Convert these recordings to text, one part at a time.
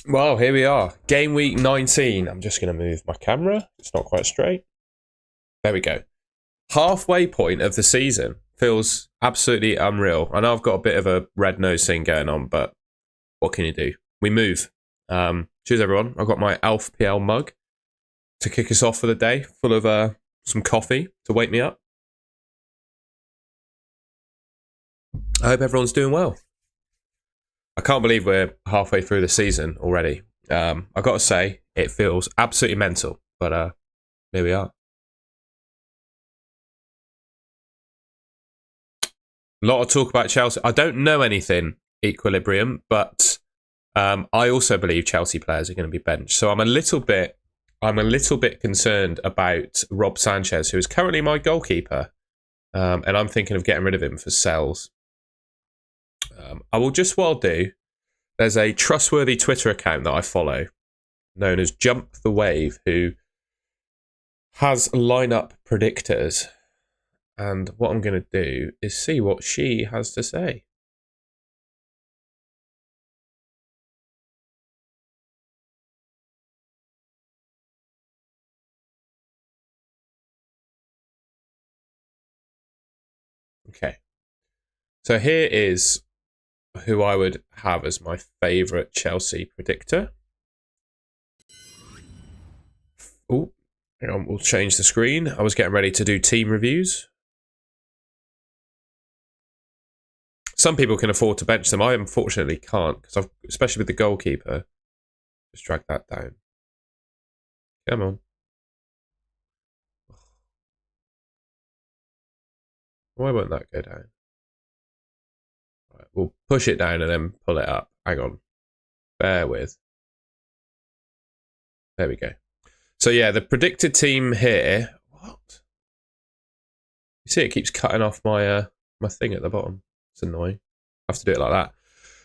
Well, here we are. Game week 19. I'm just going to move my camera. It's not quite straight. There we go. Halfway point of the season. Feels absolutely unreal. I know I've got a bit of a red nose thing going on, but what can you do? We move. Cheers, everyone. I've got my FPL mug to kick us off for the day, full of some coffee to wake me up. I hope everyone's doing well. I can't believe we're halfway through the season already. I've got to say, it feels absolutely mental, but here we are. A lot of talk about Chelsea. I don't know anything, Equilibrium, but I also believe Chelsea players are going to be benched. So I'm a little bit concerned about Rob Sanchez, who is currently my goalkeeper, and I'm thinking of getting rid of him for sells. I will just do. There's a trustworthy Twitter account that I follow, known as Jump the Wave, who has lineup predictors. And what I'm going to do is see what she has to say. Okay. So here is who I would have as my favourite Chelsea predictor. Oh, hang on, we'll change the screen. I was getting ready to do team reviews. Some people can afford to bench them. I unfortunately can't, because especially with the goalkeeper. Just drag that down. Come on. Why won't that go down? Right, we'll push it down and then pull it up. Hang on. Bear with. There we go. So yeah, the predicted team here. What? You see, it keeps cutting off my my thing at the bottom. It's annoying. I have to do it like that.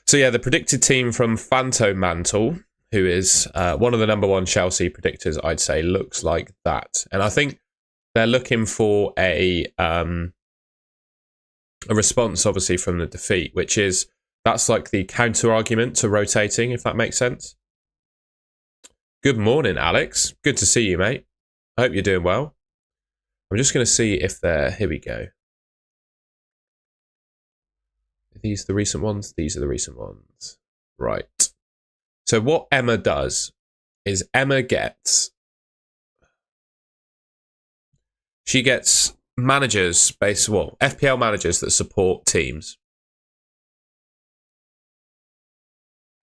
So yeah, the predicted team from Phantom Mantle, who is one of the #1 Chelsea predictors, I'd say, looks like that. And I think they're looking for a response, obviously, from the defeat, which is, that's like the counter argument to rotating, if that makes sense. Good morning, Alex. Good to see you, mate. I hope you're doing well. I'm just going to see if they're... Here we go. Are these the recent ones? These are the recent ones. Right. So what Emma does is Emma gets... She gets managers, FPL managers that support teams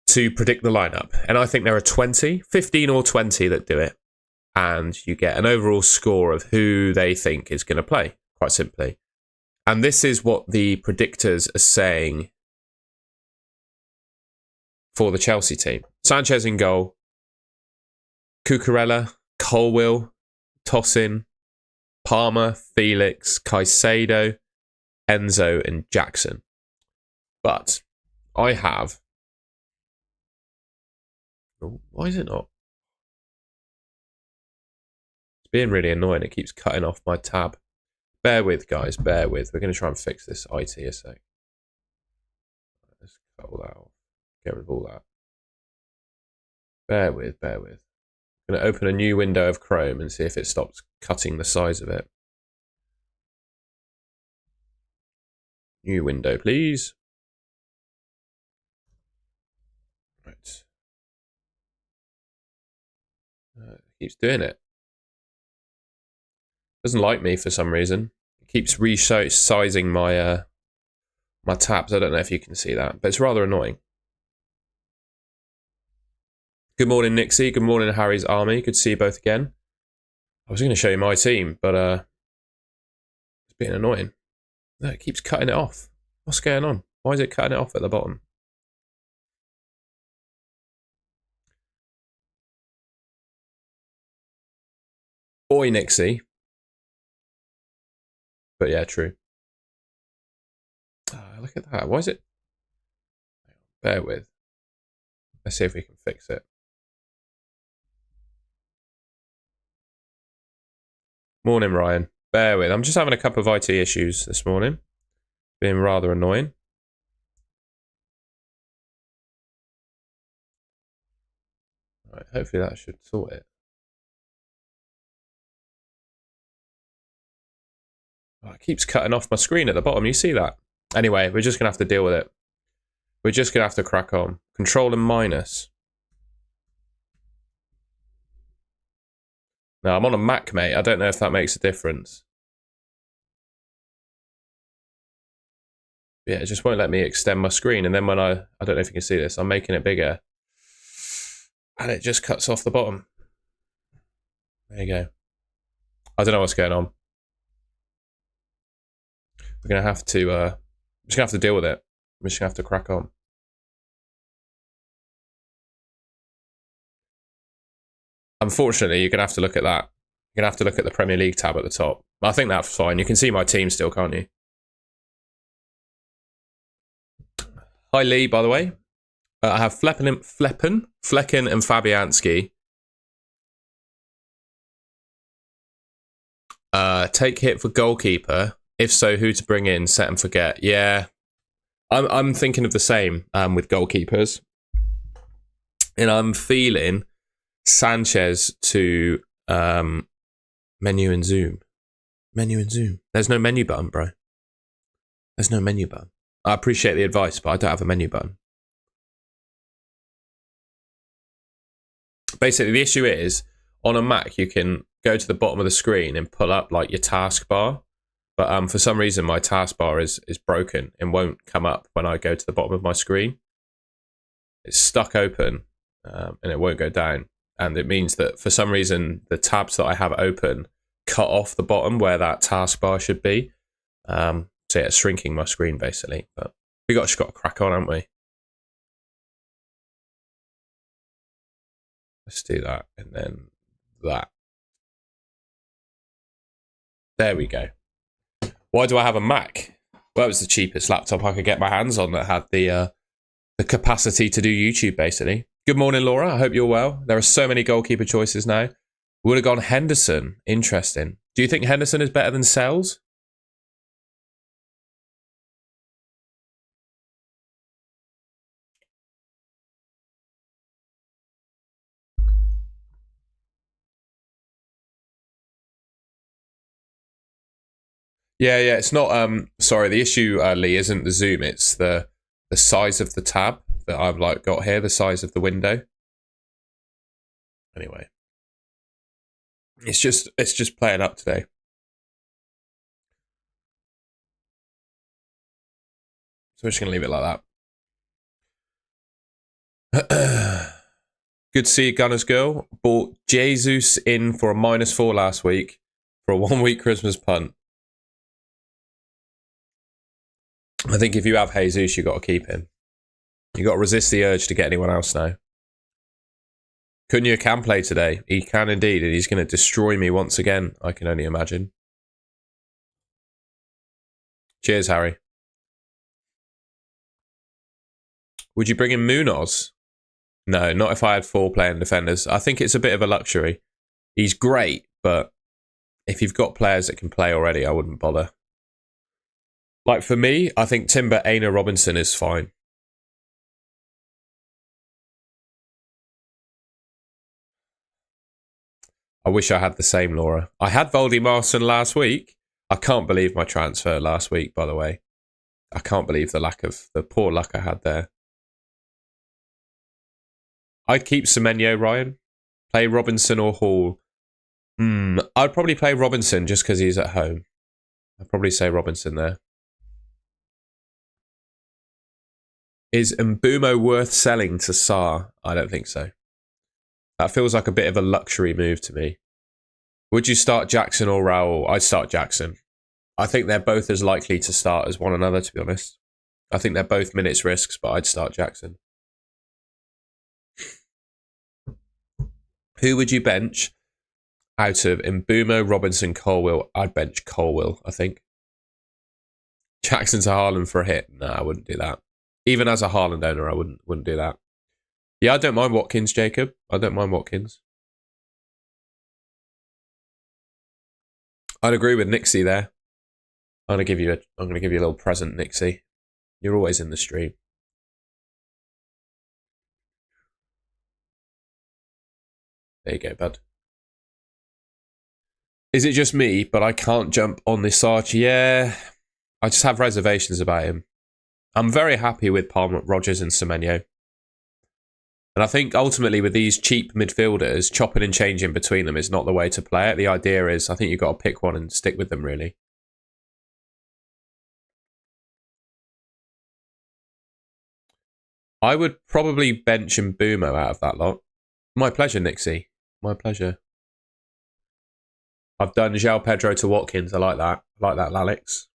to predict the lineup. And I think there are 15 or 20 that do it. And you get an overall score of who they think is going to play, quite simply. And this is what the predictors are saying for the Chelsea team. Sanchez in goal, Cucurella, Colwill, Tosin, Palmer, Felix, Caicedo, Enzo, and Jackson. But I have... Oh, why is it not? It's being really annoying. It keeps cutting off my tab. Bear with, guys. Bear with. We're going to try and fix this IT a sec. Let's cut all that off. Get rid of all that. Bear with. Bear with. I'm going to open a new window of Chrome and see if it stops cutting the size of it. New window, please. Right. It keeps doing it. Doesn't like me for some reason. It keeps resizing my my tabs. I don't know if you can see that, but it's rather annoying. Good morning, Nixie. Good morning, Harry's Army. Good to see you both again. I was going to show you my team, but it's being annoying. No, it keeps cutting it off. What's going on? Why is it cutting it off at the bottom? Oi, Nixie. But yeah, true. Look at that. Why is it? Bear with. Let's see if we can fix it. Morning, Ryan. Bear with. I'm just having a couple of IT issues this morning. Being rather annoying. Hopefully that should sort it. Oh, it keeps cutting off my screen at the bottom. You see that? Anyway, we're just going to have to deal with it. We're just going to have to crack on. Control and minus. Now, I'm on a Mac, mate. I don't know if that makes a difference. Yeah, it just won't let me extend my screen. And then when I don't know if you can see this, I'm making it bigger. And it just cuts off the bottom. There you go. I don't know what's going on. We're going to have to, just going to have to deal with it. We're just going to have to crack on. Unfortunately, you're going to have to look at that. You're going to have to look at the Premier League tab at the top. I think that's fine. You can see my team still, can't you? Hi, Lee, by the way. I have Flecken and Fabianski. Take hit for goalkeeper. If so, who to bring in? Set and forget. Yeah, I'm thinking of the same with goalkeepers, and I'm feeling Sanchez to menu and zoom. Menu and zoom. There's no menu button, bro. There's no menu button. I appreciate the advice, but I don't have a menu button. Basically, the issue is on a Mac, you can go to the bottom of the screen and pull up like your taskbar. But for some reason, my taskbar is broken and won't come up when I go to the bottom of my screen. It's stuck open and it won't go down. And it means that for some reason, the tabs that I have open cut off the bottom where that taskbar should be. So yeah, it's shrinking my screen basically. But we just got to crack on, haven't we? Let's do that and then that. There we go. Why do I have a Mac? Well, it was the cheapest laptop I could get my hands on that had the capacity to do YouTube, basically. Good morning, Laura. I hope you're well. There are so many goalkeeper choices now. Would have gone Henderson. Interesting. Do you think Henderson is better than Sells? Yeah, it's not. Sorry, the issue, Lee, isn't the zoom. It's the size of the tab that I've got here. The size of the window. Anyway, it's just playing up today. So we're just gonna leave it like that. Good to see you, Gunners Girl. Bought Jesus in for a -4 last week for a 1-week Christmas punt. I think if you have Jesus, you got to keep him. You got to resist the urge to get anyone else now. Cunha can play today. He can indeed, and he's going to destroy me once again, I can only imagine. Cheers, Harry. Would you bring in Munoz? No, not if I had 4 playing defenders. I think it's a bit of a luxury. He's great, but if you've got players that can play already, I wouldn't bother. Like for me, I think Timber Aina Robinson is fine. I wish I had the same, Laura. I had Voldy Marson last week. I can't believe my transfer last week, by the way. I can't believe the poor luck I had there. I'd keep Semenyo, Ryan. Play Robinson or Hall. I'd probably play Robinson just because he's at home. I'd probably say Robinson there. Is Mbumo worth selling to Sarr? I don't think so. That feels like a bit of a luxury move to me. Would you start Jackson or Raul? I'd start Jackson. I think they're both as likely to start as one another, to be honest. I think they're both minutes risks, but I'd start Jackson. Who would you bench out of Mbumo, Robinson, Colwill? I'd bench Colwill, I think. Jackson to Haaland for a hit? No, I wouldn't do that. Even as a Haaland owner, I wouldn't do that. Yeah, I don't mind Watkins, Jacob. I don't mind Watkins. I'd agree with Nixie there. I'm gonna give you a little present, Nixie. You're always in the stream. There you go, bud. Is it just me, but I can't jump on this Archie? Yeah, I just have reservations about him. I'm very happy with Palmer, Rodgers and Semenyo. And I think ultimately with these cheap midfielders, chopping and changing between them is not the way to play it. The idea is I think you've got to pick one and stick with them, really. I would probably bench and Boomo out of that lot. My pleasure, Nixie. My pleasure. I've done João Pedro to Watkins. I like that. I like that, Alex.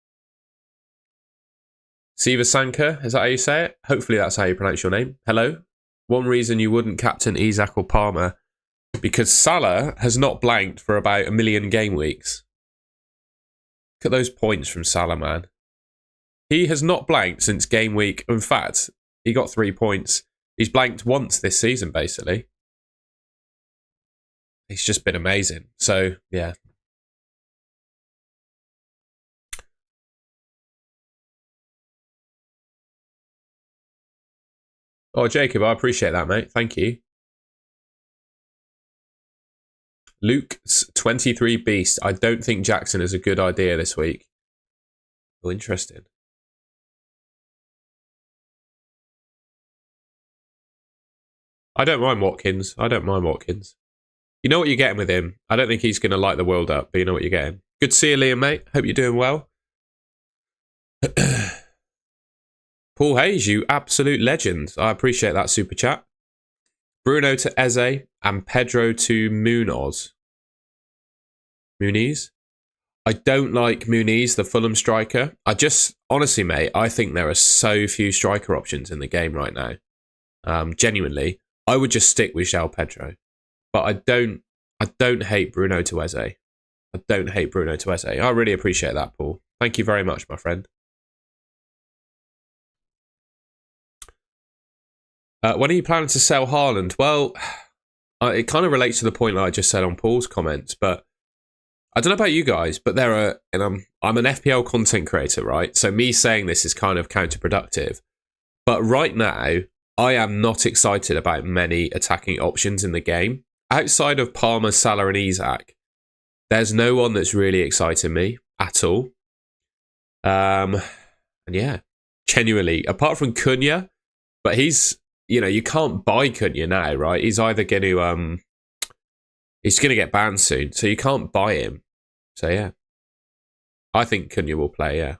Siva Sanka, is that how you say it? Hopefully that's how you pronounce your name. Hello. One reason you wouldn't captain Isak or Palmer, because Salah has not blanked for about 1 million game weeks. Look at those points from Salah, man. He has not blanked since game week. In fact, he got 3 points. He's blanked once this season, basically. He's just been amazing. So, yeah. Oh, Jacob, I appreciate that, mate. Thank you. Luke's 23 Beast. I don't think Jackson is a good idea this week. Oh, interesting. I don't mind Watkins. I don't mind Watkins. You know what you're getting with him. I don't think he's going to light the world up, but you know what you're getting. Good to see you, Liam, mate. Hope you're doing well. Paul Hayes, you absolute legend. I appreciate that super chat. Bruno to Eze and Pedro to Muniz. I don't like Muniz, the Fulham striker. Honestly, mate, I think there are so few striker options in the game right now. Genuinely, I would just stick with João Pedro. But I don't hate Bruno to Eze. I don't hate Bruno to Eze. I really appreciate that, Paul. Thank you very much, my friend. When are you planning to sell Haaland? Well, it kind of relates to the point that I just said on Paul's comments, but I don't know about you guys, but I'm an FPL content creator, right? So me saying this is kind of counterproductive. But right now, I am not excited about many attacking options in the game. Outside of Palmer, Salah and Isak, there's no one that's really exciting me at all. And yeah, genuinely, apart from Cunha, but he's... You know, you can't buy Cunha now, right? He's either going to he's going to get banned soon, so you can't buy him. So yeah, I think Cunha will play. Yeah,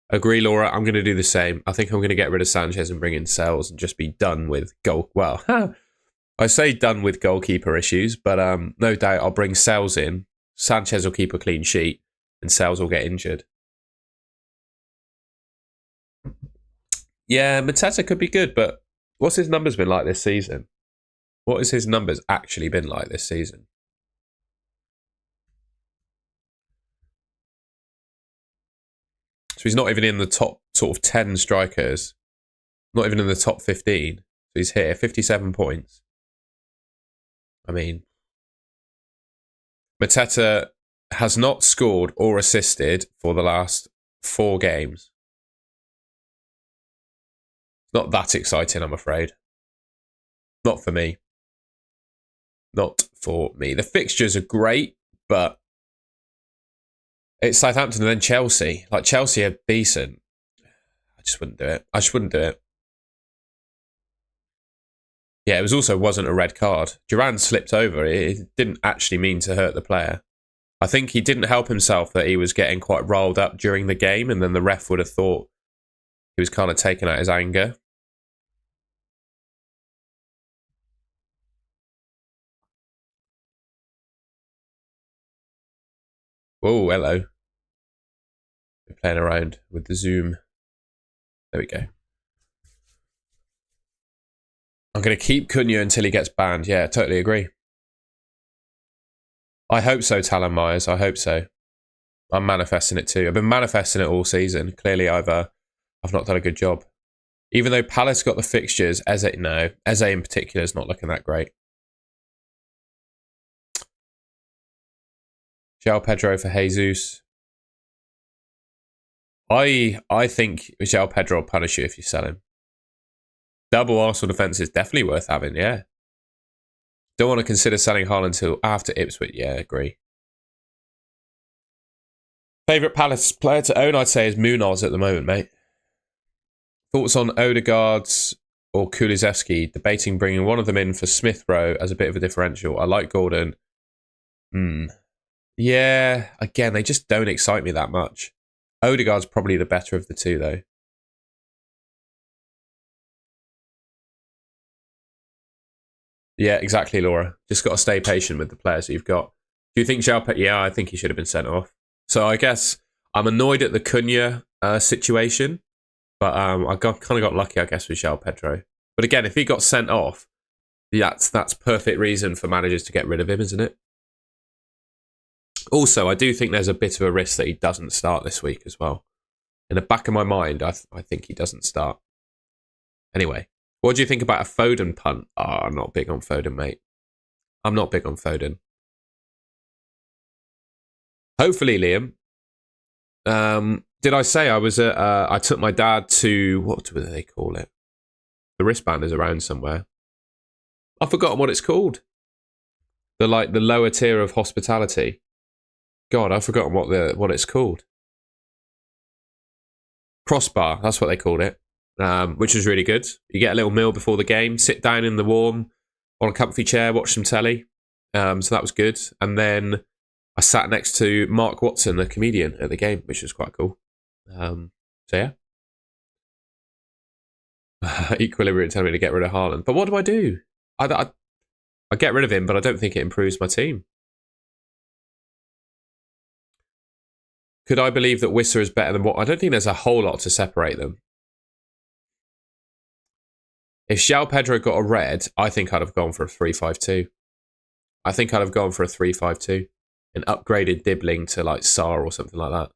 agree, Laura. I'm going to do the same. I think I'm going to get rid of Sanchez and bring in Sells and just be done with goal. Well, I say done with goalkeeper issues, but no doubt I'll bring Sells in. Sanchez will keep a clean sheet, and Sells will get injured. Yeah, Mateta could be good, but what's his numbers been like this season? What has his numbers actually been like this season? So he's not even in the top sort of 10 strikers. Not even in the top 15. So he's here, 57 points. I mean, Mateta has not scored or assisted for the last 4 games. Not that exciting, I'm afraid. Not for me. Not for me. The fixtures are great, but it's Southampton and then Chelsea. Like, Chelsea are decent. I just wouldn't do it. I just wouldn't do it. Yeah, it wasn't a red card. Duran slipped over. It didn't actually mean to hurt the player. I think he didn't help himself that he was getting quite riled up during the game, and then the ref would have thought he was kind of taking out his anger. Oh, hello. We're playing around with the Zoom. There we go. I'm going to keep Cunha until he gets banned. Yeah, totally agree. I hope so, Talon Myers. I hope so. I'm manifesting it too. I've been manifesting it all season. Clearly, I've not done a good job. Even though Palace got the fixtures, Eze in particular is not looking that great. João Pedro for Jesus. I think João Pedro will punish you if you sell him. Double Arsenal defence is definitely worth having, yeah. Don't want to consider selling Haaland until after Ipswich. Yeah, agree. Favourite Palace player to own, I'd say, is Munoz at the moment, mate. Thoughts on Odegaard's or Kulusevski? Debating bringing one of them in for Smith Rowe as a bit of a differential. I like Gordon. Yeah, again, they just don't excite me that much. Odegaard's probably the better of the two, though. Yeah, exactly, Laura. Just got to stay patient with the players that you've got. Do you think Jalpet? Yeah, I think he should have been sent off. So I guess I'm annoyed at the Cunha situation, but I kind of got lucky, I guess, with João Pedro. But again, if he got sent off, that's perfect reason for managers to get rid of him, isn't it? Also, I do think there's a bit of a risk that he doesn't start this week as well. In the back of my mind, I think he doesn't start. Anyway, what do you think about a Foden punt? Oh, I'm not big on Foden, mate. I'm not big on Foden. Hopefully, Liam. Did I say I was at? I took my dad to, what do they call it? The wristband is around somewhere. I've forgotten what it's called. The lower tier of hospitality. God, I've forgotten what it's called. Crossbar, that's what they called it, which was really good. You get a little meal before the game, sit down in the warm on a comfy chair, watch some telly. So that was good. And then I sat next to Mark Watson, the comedian, at the game, which was quite cool. So yeah. Equilibrium telling me to get rid of Haaland. But what do I do? I get rid of him, but I don't think it improves my team. Could I believe that Wissa is better than what? I don't think there's a whole lot to separate them. If João Pedro got a red, I think I'd have gone for a 3-5-2. I think I'd have gone for a 3-5-2 and upgraded Dibbling to like Sarr or something like that.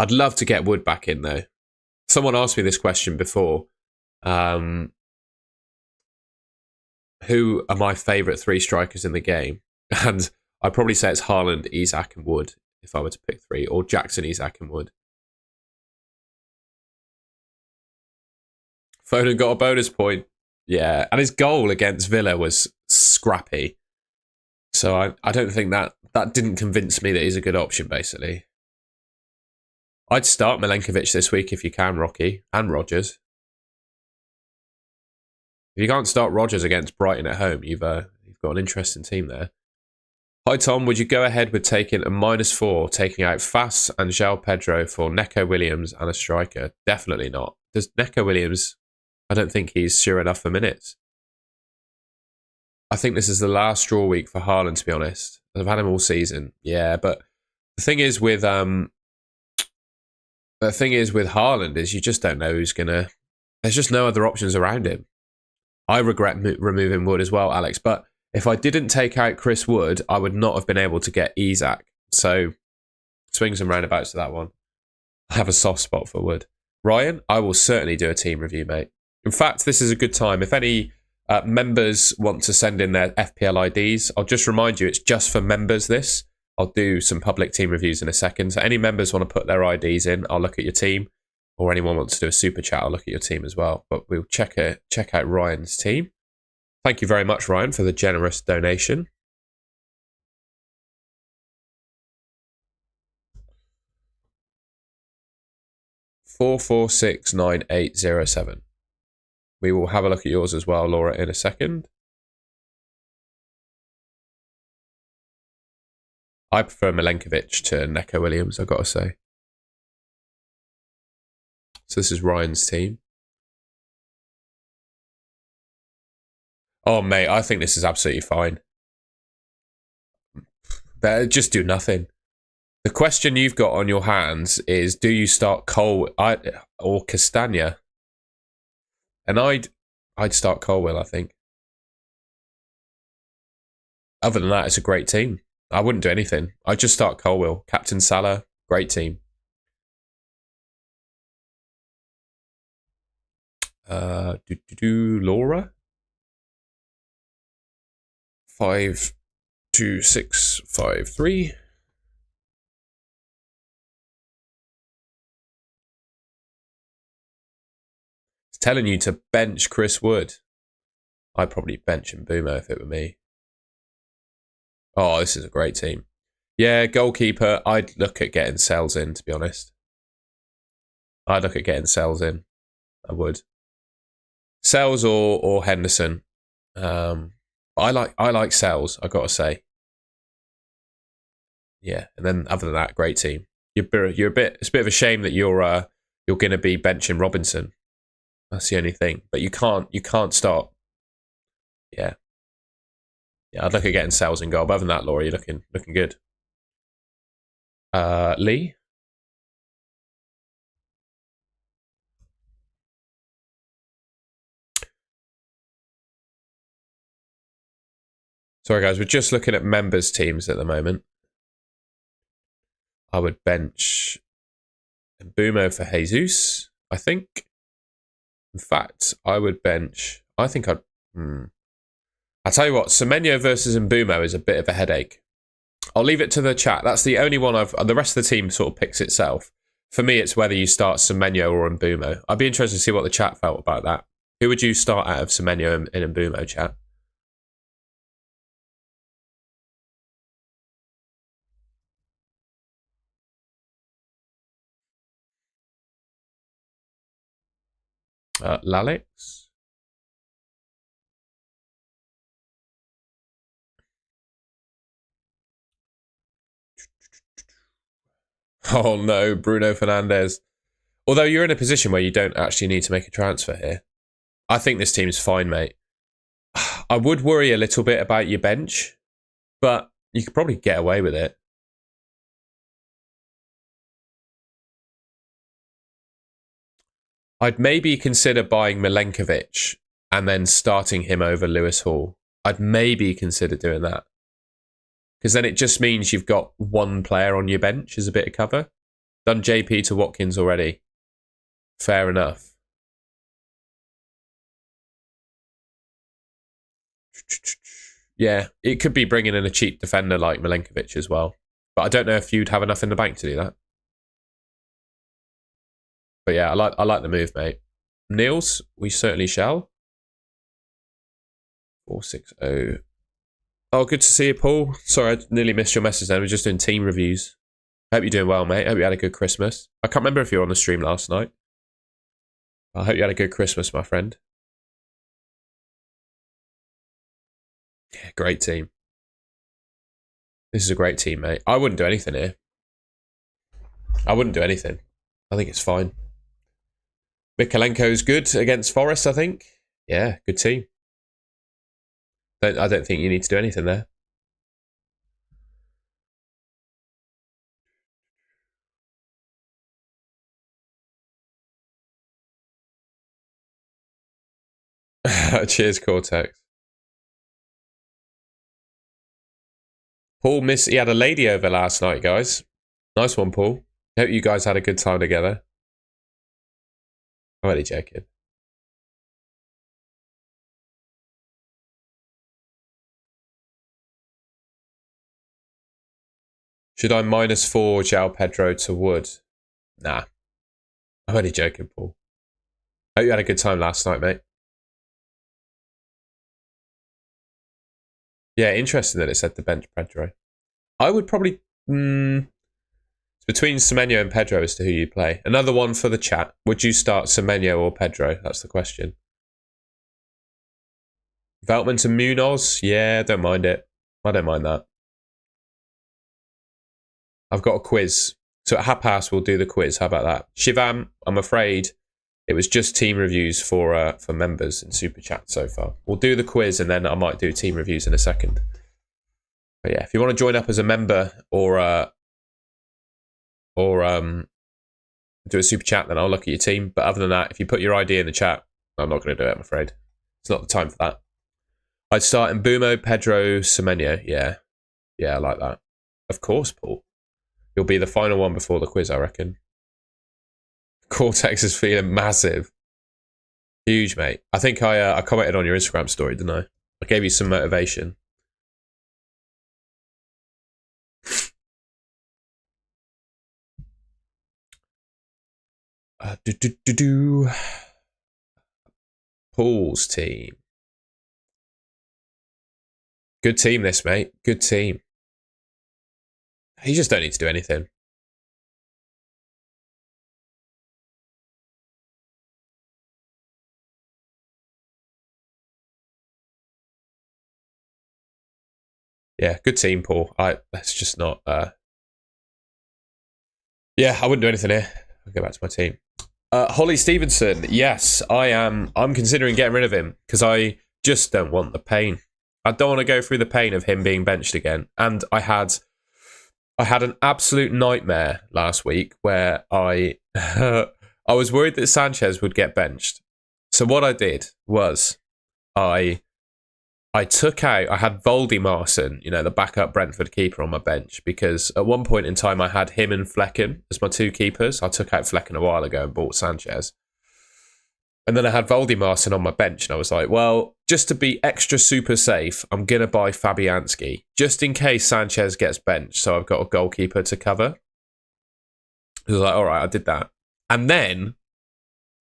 I'd love to get Wood back in though. Someone asked me this question before. Who are my favourite three strikers in the game? And I'd probably say it's Haaland, Isak and Wood if I were to pick three. Or Jackson, Isak and Wood. Foden got a bonus point. Yeah, and his goal against Villa was scrappy. So I don't think that didn't convince me that he's a good option, basically. I'd start Milenkovic this week if you can, Rocky, and Rodgers. If you can't start Rodgers against Brighton at home, you've got an interesting team there. Hi, Tom. Would you go ahead with taking a -4, taking out Fass and João Pedro for Neco Williams and a striker? Definitely not. Does Neco Williams... I don't think he's sure enough for minutes. I think this is the last straw week for Haaland, to be honest. I've had him all season. Yeah, but the thing is with Haaland is you just don't know who's gonna... There's just no other options around him. I regret removing Wood as well, Alex, but if I didn't take out Chris Wood, I would not have been able to get Isak. So, swings and roundabouts to that one. I have a soft spot for Wood. Ryan, I will certainly do a team review, mate. In fact, this is a good time. If any members want to send in their FPL IDs, I'll just remind you, it's just for members, this. I'll do some public team reviews in a second. So any members want to put their IDs in, I'll look at your team. Or anyone wants to do a super chat, I'll look at your team as well. But we'll check out Ryan's team. Thank you very much, Ryan, for the generous donation. $4469807. We will have a look at yours as well, Laura, in a second. I prefer Milenkovic to Neco Williams, I've got to say. So this is Ryan's team. Oh, mate, I think this is absolutely fine. They just do nothing. The question you've got on your hands is, do you start Cole or Castagna? And I'd start Colwill, I think. Other than that, it's a great team. I wouldn't do anything. I'd just start Colwill. Captain Salah, great team. Laura? 52653. It's telling you to bench Chris Wood. I'd probably bench Mbeumo if it were me. Oh, this is a great team. Yeah, goalkeeper. I'd look at getting Sells in, to be honest. I'd look at getting Sells in. I would. Sells or Henderson. I like Sells, I've got to say. Yeah, and then other than that, great team. You're a bit. It's a bit of a shame that you're going to be benching Robinson. That's the only thing. But you can't start. Yeah, I'd look at getting Sells in goal. But other than that, Laura, you're looking good. Lee. Sorry, guys, we're just looking at members' teams at the moment. I would bench Mbumo for Jesus, I think. In fact, I would bench... I think I'd... I'll tell you what, Semenyo versus Mbumo is a bit of a headache. I'll leave it to the chat. That's the only one I've... The rest of the team sort of picks itself. For me, it's whether you start Semenyo or Mbumo. I'd be interested to see what the chat felt about that. Who would you start out of Semenyo and Mbumo, chat? Lalix? Oh no, Bruno Fernandes. Although you're in a position where you don't actually need to make a transfer here. I think this team's fine, mate. I would worry a little bit about your bench, but you could probably get away with it. I'd maybe consider buying Milenkovic and then starting him over Lewis Hall. I'd maybe consider doing that. Because then it just means you've got one player on your bench as a bit of cover. Done JP to Watkins already. Fair enough. Yeah, it could be bringing in a cheap defender like Milenkovic as well. But I don't know if you'd have enough in the bank to do that. But yeah, I like the move, mate. Niels, we certainly shall. 460. Oh, good to see you, Paul. Sorry, I nearly missed your message then. We're just doing team reviews. Hope you're doing well, mate. Hope you had a good Christmas. I can't remember if you were on the stream last night. I hope you had a good Christmas, my friend. Yeah, great team. This is a great team, mate. I wouldn't do anything here. I wouldn't do anything. I think it's fine. Mikalenko's good against Forest, I think. Yeah, good team. I don't think you need to do anything there. Cheers, Cortex. Paul he had a lady over last night, guys. Nice one, Paul. Hope you guys had a good time together. I'm only joking. Should I -4 João Pedro to Wood? Nah. I'm only joking, Paul. Hope you had a good time last night, mate. Yeah, interesting that it said to bench Pedro. I would probably... it's between Semenyo and Pedro as to who you play. Another one for the chat. Would you start Semenyo or Pedro? That's the question. Veltman to Munoz? Yeah, don't mind it. I don't mind that. I've got a quiz. So at half-past, we'll do the quiz. How about that? Shivam, I'm afraid it was just team reviews for members in Super Chat so far. We'll do the quiz and then I might do team reviews in a second. But yeah, if you want to join up as a member or do a Super Chat, then I'll look at your team. But other than that, if you put your ID in the chat, I'm not going to do it, I'm afraid. It's not the time for that. I'd start in Mbumo, Pedro, Semenyo. Yeah. Yeah, I like that. Of course, Paul. You'll be the final one before the quiz, I reckon. Cortex is feeling massive. Huge, mate. I think I commented on your Instagram story, didn't I? I gave you some motivation. Paul's team. Good team, this, mate. Good team. You just don't need to do anything. Yeah, good team, Paul. That's just not. Yeah, I wouldn't do anything here. I'll go back to my team. Holly Stevenson. Yes, I am. I'm considering getting rid of him because I just don't want the pain. I don't want to go through the pain of him being benched again. And I had an absolute nightmare last week where I I was worried that Sanchez would get benched. So what I did was I took out, I had Voldy-Marson, the backup Brentford keeper on my bench, because at one point in time I had him and Flecken as my two keepers. I took out Flecken a while ago and bought Sanchez. And then I had Voldy-Marson on my bench, and I was like, well, just to be extra super safe, I'm going to buy Fabianski, just in case Sanchez gets benched, so I've got a goalkeeper to cover. I was like, all right, I did that. And then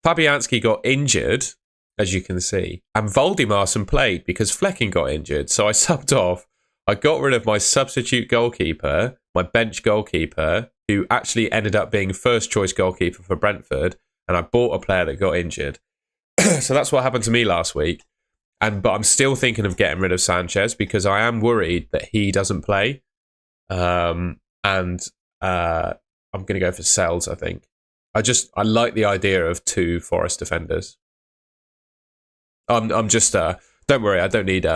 Fabianski got injured, as you can see, and Voldy-Marson played because Flecken got injured. So I subbed off. I got rid of my substitute goalkeeper, my bench goalkeeper, who actually ended up being first choice goalkeeper for Brentford, and I bought a player that got injured. So that's what happened to me last week. But I'm still thinking of getting rid of Sanchez because I am worried that he doesn't play. I'm going to go for Sells, I think. I like the idea of two Forest defenders. I'm just don't worry, I don't need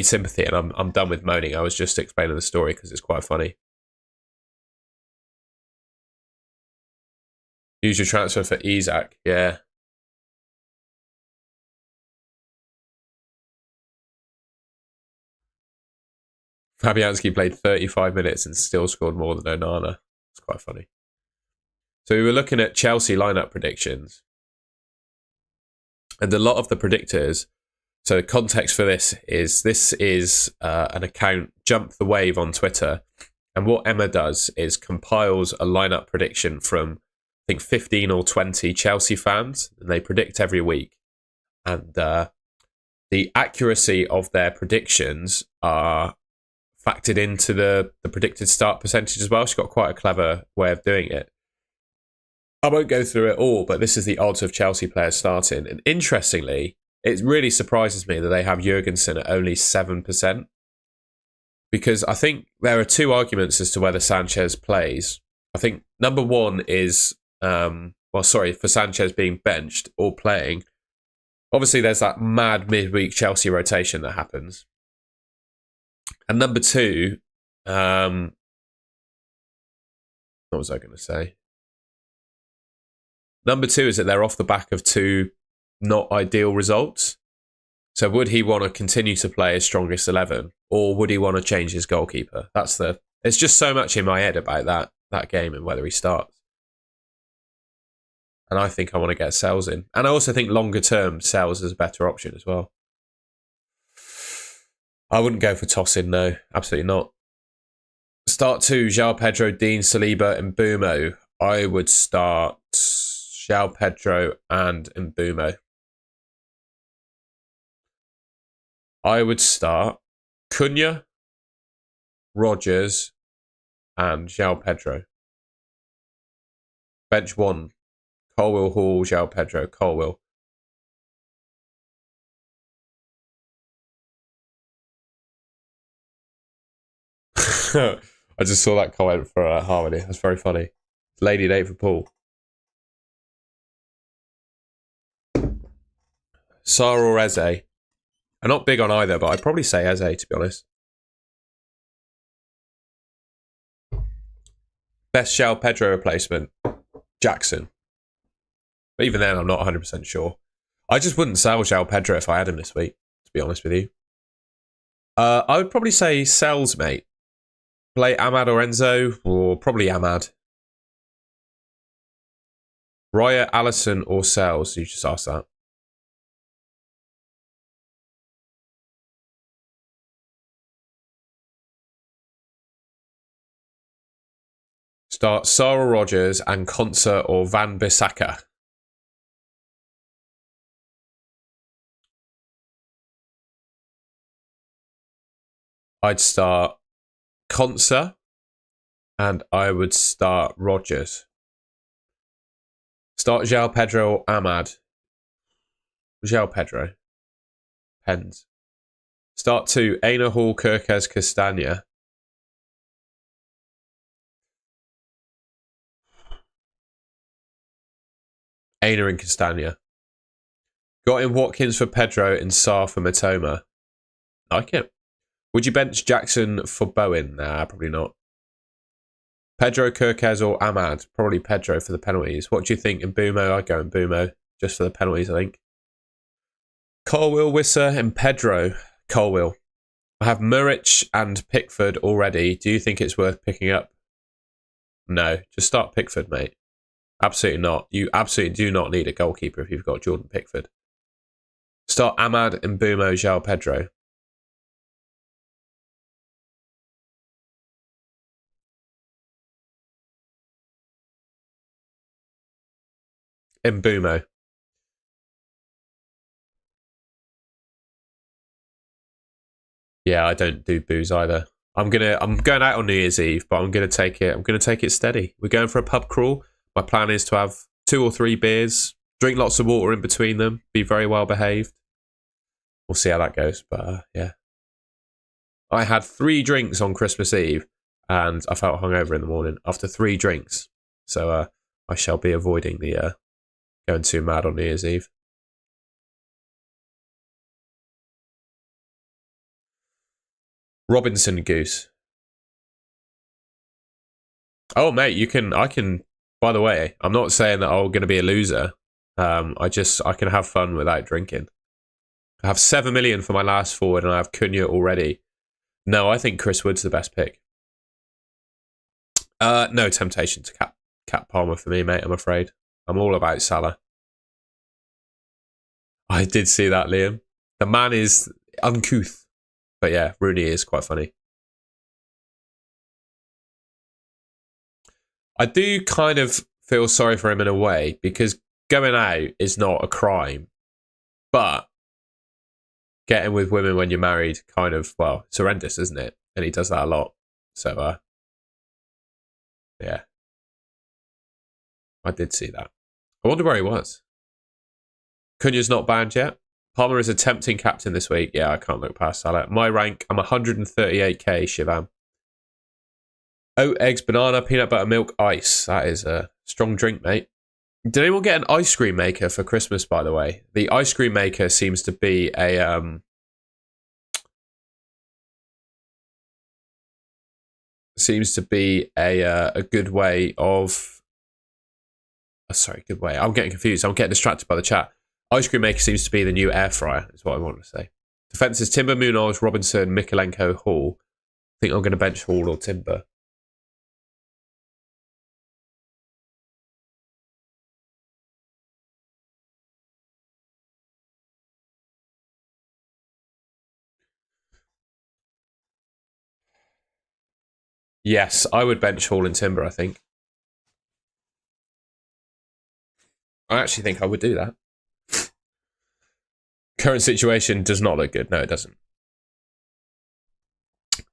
sympathy, and I'm done with moaning. I was just explaining the story because it's quite funny. Use your transfer for Isak, yeah. Fabianski played 35 minutes and still scored more than Onana. It's quite funny. So we were looking at Chelsea lineup predictions, and a lot of the predictors. So the context for this is an account, Jump the Wave on Twitter. And what Emma does is compiles a lineup prediction from, I think, 15 or 20 Chelsea fans, and they predict every week. And the accuracy of their predictions are factored into the predicted start percentage as well. She's got quite a clever way of doing it. I won't go through it all, but this is the odds of Chelsea players starting. And interestingly, it really surprises me that they have Jurgensen at only 7%. Because I think there are two arguments as to whether Sanchez plays. I think number one is, for Sanchez being benched or playing. Obviously, there's that mad midweek Chelsea rotation that happens. And number two, what was I going to say? Number two is that they're off the back of two not ideal results. So would he want to continue to play his strongest 11, or would he want to change his goalkeeper? It's just so much in my head about that game and whether he starts. And I think I want to get Sells in. And I also think longer term, Sells is a better option as well. I wouldn't go for tossing, no. Absolutely not. Start two, João Pedro, Dean, Saliba, and Mbeumo. I would start João Pedro and Mbeumo. I would start Cunha, Rodgers, and João Pedro. Bench one, Colwill, Hall, João Pedro, Colwill. I just saw that comment for Harmony. That's very funny. Lady Date for Paul. Sarr or Eze? I'm not big on either, but I'd probably say Eze, to be honest. Best João Pedro replacement? Jackson. But even then, I'm not 100% sure. I just wouldn't sell João Pedro if I had him this week, to be honest with you. I would probably say Sells, mate. Play Ahmad or Enzo, or probably Ahmad. Raya, Allison, or Sells? You just asked that. Start Sarah Rogers and Konsa or Van Bissaka. I'd start Konsa And I would start Rodgers. Start João Pedro or Ahmad. João Pedro. Pens. Start 2, Aina Hall, Kirkes, Castagna. Aina and Castagna. Got in Watkins for Pedro and Sarr for Matoma. Like it. Would you bench Jackson for Bowen? Nah, probably not. Pedro, Kirkes or Ahmad? Probably Pedro for the penalties. What do you think in Mbumo? I'd go in Mbumo just for the penalties, I think. Colwill, Wissa and Pedro. Colwill. I have Muric and Pickford already. Do you think it's worth picking up? No, just start Pickford, mate. Absolutely not. You absolutely do not need a goalkeeper if you've got Jordan Pickford. Start Ahmad, Mbumo, João Pedro. Mbumo. Yeah, I don't do booze either. I'm going out on New Year's Eve, but I'm gonna take it steady. We're going for a pub crawl. My plan is to have 2 or 3 beers, drink lots of water in between them, be very well behaved. We'll see how that goes, but yeah. I had 3 drinks on Christmas Eve, and I felt hungover in the morning after 3 drinks. So I shall be avoiding the going too mad on New Year's Eve. Robinson Goose. Oh, mate, I can. By the way, I'm not saying that I'm going to be a loser. I can have fun without drinking. I have 7 million for my last forward, and I have Cunha already. No, I think Chris Wood's the best pick. No temptation to cap Palmer for me, mate. I'm afraid. I'm all about Salah. I did see that, Liam. The man is uncouth. But yeah, Rooney is quite funny. I do kind of feel sorry for him in a way because going out is not a crime. But getting with women when you're married kind of, well, it's horrendous, isn't it? And he does that a lot. So, yeah. I did see that. I wonder where he was. Cunha's not banned yet. Palmer is a tempting captain this week. Yeah, I can't look past Salah. My rank, I'm 138k, Shivam. Oat, eggs, banana, peanut butter, milk, ice. That is a strong drink, mate. Did anyone get an ice cream maker for Christmas, by the way? The ice cream maker seems to be a... a good way of... sorry, good way. I'm getting confused. I'm getting distracted by the chat. Ice cream maker seems to be the new air fryer, is what I want to say. Defense is Timber, Munoz, Robinson, Mikolenko, Hall. I think I'm going to bench Hall or Timber. Yes, I would bench Hall and Timber, I think. I actually think I would do that. Current situation does not look good. No, it doesn't.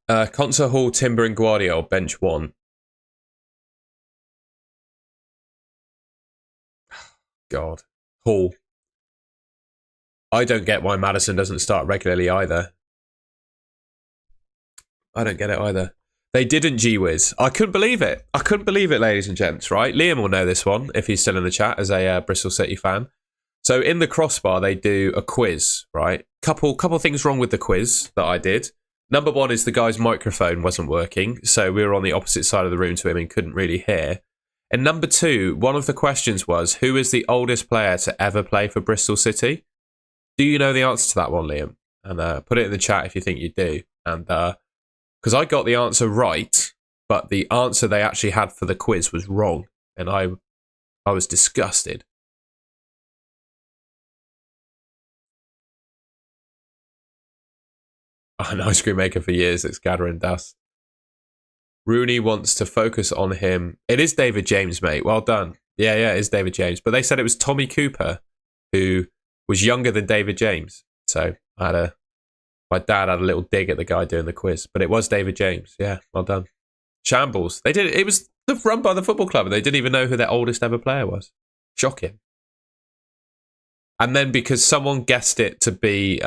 Concert Hall, Timber and Guardiola, bench 1. God. Hall. I don't get why Maddison doesn't start regularly either. I don't get it either. They didn't G-Wiz. I couldn't believe it. I couldn't believe it, ladies and gents, right? Liam will know this one if he's still in the chat as a Bristol City fan. So in the crossbar, they do a quiz, right? Couple things wrong with the quiz that I did. Number 1 is the guy's microphone wasn't working, so we were on the opposite side of the room to him and couldn't really hear. And number 2, one of the questions was, who is the oldest player to ever play for Bristol City? Do you know the answer to that one, Liam? And put it in the chat if you think you do. And because I got the answer right, but the answer they actually had for the quiz was wrong, and I was disgusted. An ice cream maker for years that's gathering dust. Rooney wants to focus on him. It is David James, mate. Well done. Yeah, it is David James. But they said it was Tommy Cooper, who was younger than David James. So my dad had a little dig at the guy doing the quiz. But it was David James. Yeah, well done. Shambles. They did. It was run by the football club, and they didn't even know who their oldest ever player was. Shocking. And then because someone guessed it to be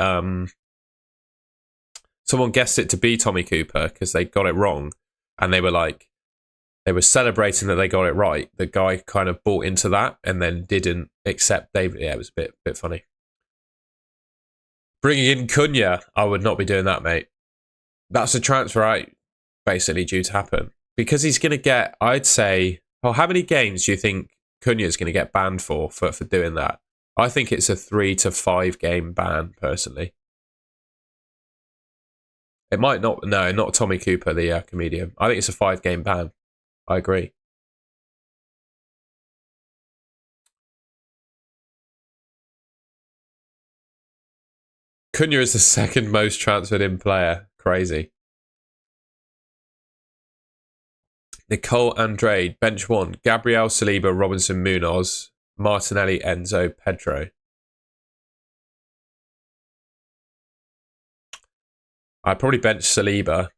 Tommy Cooper because they got it wrong, and they were celebrating that they got it right. The guy kind of bought into that and then didn't accept David. Yeah, it was a bit funny. Bringing in Cunha, I would not be doing that, mate. That's a transfer out basically due to happen because he's going to get. I'd say, how many games do you think Cunha is going to get banned for doing that? I think it's a 3 to 5 game ban, personally. It might not. No, not Tommy Cooper, the comedian. I think it's a 5 game ban. I agree. Cunha is the second most transferred in player. Crazy. Nicole Andrade, bench 1. Gabriel, Saliba, Robinson, Munoz, Martinelli, Enzo, Pedro. I'd probably bench Saliba.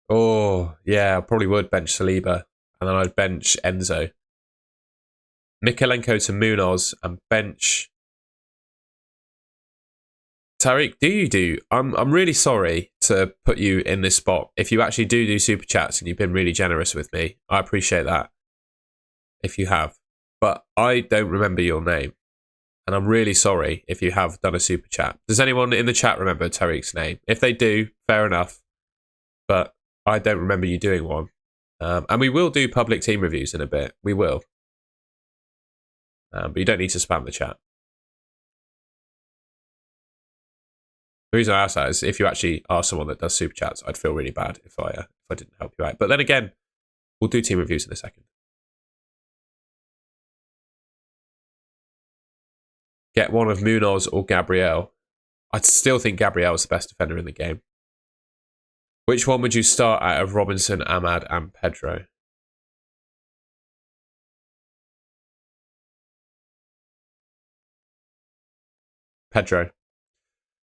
Oh, yeah, I probably would bench Saliba. And then I'd bench Enzo. Mikalenko to Munoz and bench Tariq. I'm really sorry to put you in this spot. If you actually do super chats and you've been really generous with me, I appreciate that. If you have. But I don't remember your name. And I'm really sorry if you have done a super chat. Does anyone in the chat remember Tariq's name? If they do, fair enough. But I don't remember you doing one. And we will do public team reviews in a bit. We will. But you don't need to spam the chat. The reason I ask that is if you actually are someone that does super chats, I'd feel really bad if I didn't help you out. But then again, we'll do team reviews in a second. Get one of Munoz or Gabriel. I'd still think Gabriel is the best defender in the game. Which one would you start out of Robinson, Ahmad, and Pedro? Pedro.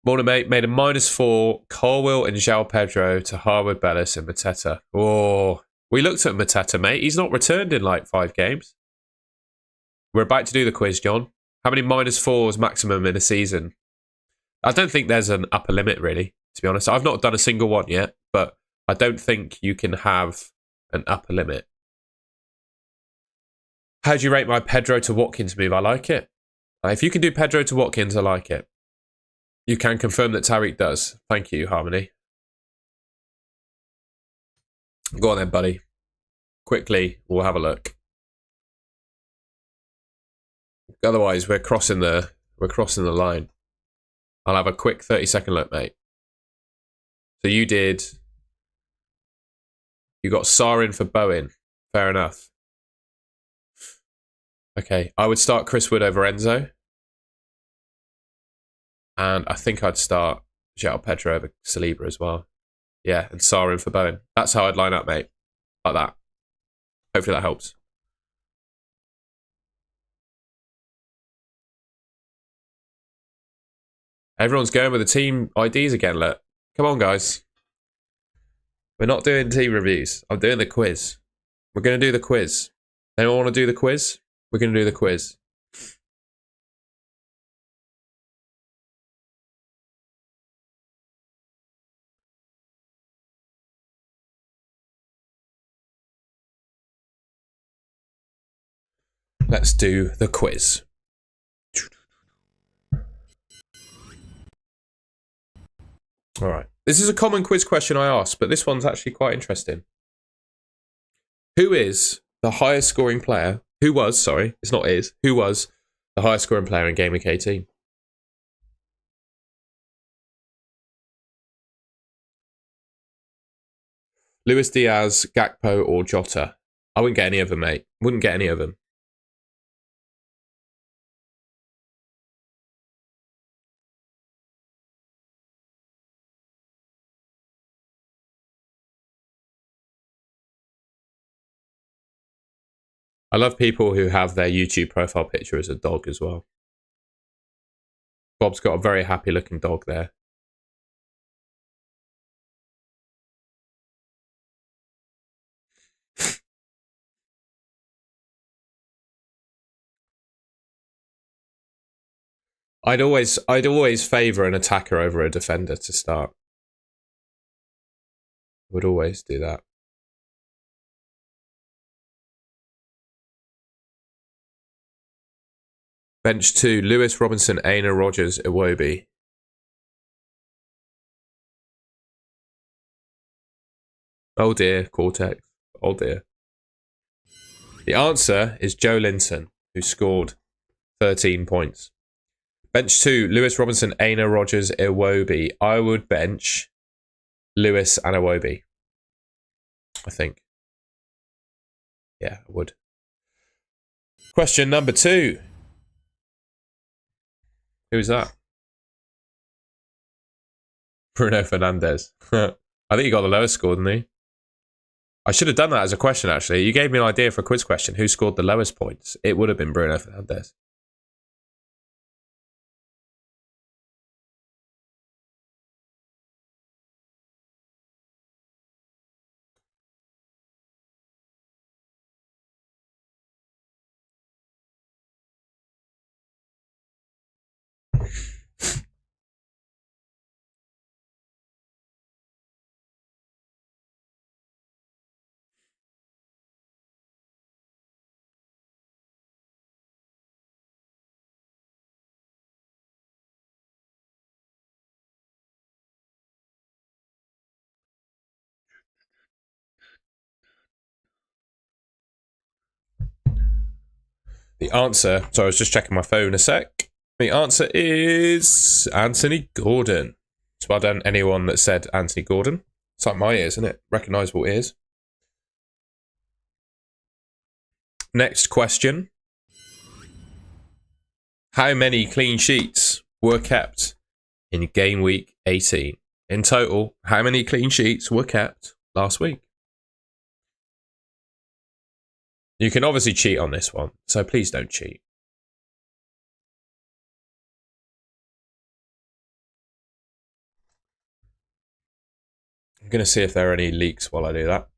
Morning, mate. Made a -4. Colwill and João Pedro to Harwood, Bellis, and Mateta. Oh, we looked at Mateta, mate. He's not returned in like 5 games. We're about to do the quiz, John. How many -4s maximum in a season? I don't think there's an upper limit, really, to be honest. I've not done a single one yet, but I don't think you can have an upper limit. How do you rate my Pedro to Watkins move? I like it. If you can do Pedro to Watkins, I like it. You can confirm that Tariq does. Thank you, Harmony. Go on then, buddy. Quickly, we'll have a look. Otherwise, we're crossing the line. I'll have a quick 30-second look, mate. So you got Sarin for Bowen. Fair enough. Okay, I would start Chris Wood over Enzo. And I think I'd start João Pedro over Saliba as well. Yeah, and Sarin for Bowen. That's how I'd line up, mate. Like that. Hopefully that helps. Everyone's going with the team IDs again, look. Come on, guys. We're not doing team reviews. I'm doing the quiz. We're going to do the quiz. Anyone want to do the quiz? We're going to do the quiz. Let's do the quiz. All right. This is a common quiz question I asked, but this one's actually quite interesting. Who is the highest scoring player? Who was the highest scoring player in Gameweek 18? Luis Diaz, Gakpo, or Jota? I wouldn't get any of them, mate. Wouldn't get any of them. I love people who have their YouTube profile picture as a dog as well. Bob's got a very happy looking dog there. I'd always favour an attacker over a defender to start. Would always do that. Bench 2, Lewis, Robinson, Aina, Rogers, Iwobi. Oh dear, Cortex. Oh dear. The answer is Joe Linton, who scored 13 points. Bench 2, Lewis, Robinson, Aina, Rogers, Iwobi. I would bench Lewis and Iwobi. I think. Yeah, I would. Question number 2. Who's that? Bruno Fernandes. I think he got the lowest score, didn't he? I should have done that as a question, actually. You gave me an idea for a quiz question. Who scored the lowest points? It would have been Bruno Fernandes. The answer, sorry, I was just checking my phone a sec. The answer is Anthony Gordon. So well done, anyone that said Anthony Gordon. It's like my ears, isn't it? Recognisable ears. Next question. How many clean sheets were kept in game week 18? In total, how many clean sheets were kept last week? You can obviously cheat on this one, so please don't cheat. I'm going to see if there are any leaks while I do that.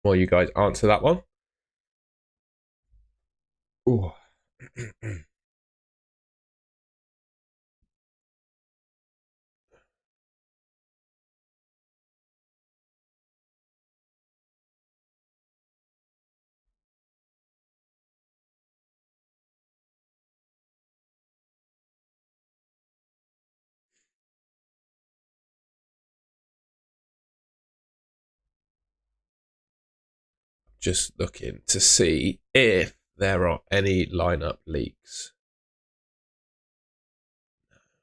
While you guys answer that one. Ooh. Just looking to see if there are any lineup leaks.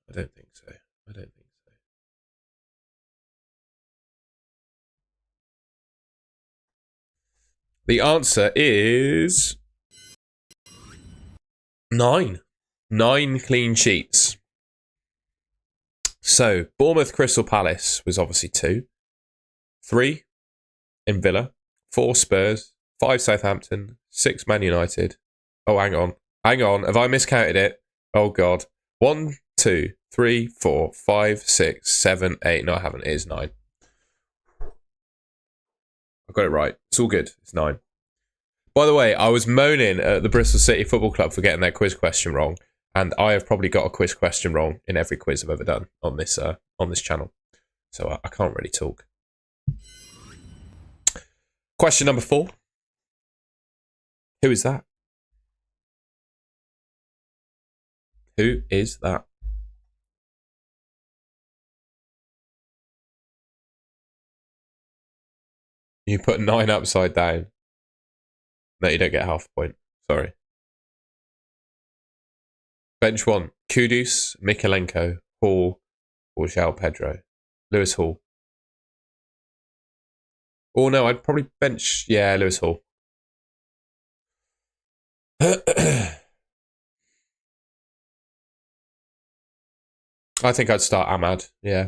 I don't think so. I don't think so. The answer is 9. 9 clean sheets. So, Bournemouth Crystal Palace was obviously 2. 3 in Villa. 4 Spurs, 5 Southampton, 6 Man United. Oh, hang on. Hang on. Have I miscounted it? Oh, God. 1, 2, 3, 4, 5, 6, 7, 8. No, I haven't. It is 9. I got it right. It's all good. It's 9. By the way, I was moaning at the Bristol City Football Club for getting their quiz question wrong. And I have probably got a quiz question wrong in every quiz I've ever done on this channel. So I can't really talk. Question number 4. Who is that? Who is that? You put 9 upside down. No, you don't get half a point. Sorry. Bench 1. Kudus, Mikalenko, Hall, or João Pedro. Lewis Hall. Oh no, I'd probably bench, yeah, Lewis Hall. I think I'd start Ahmad, yeah.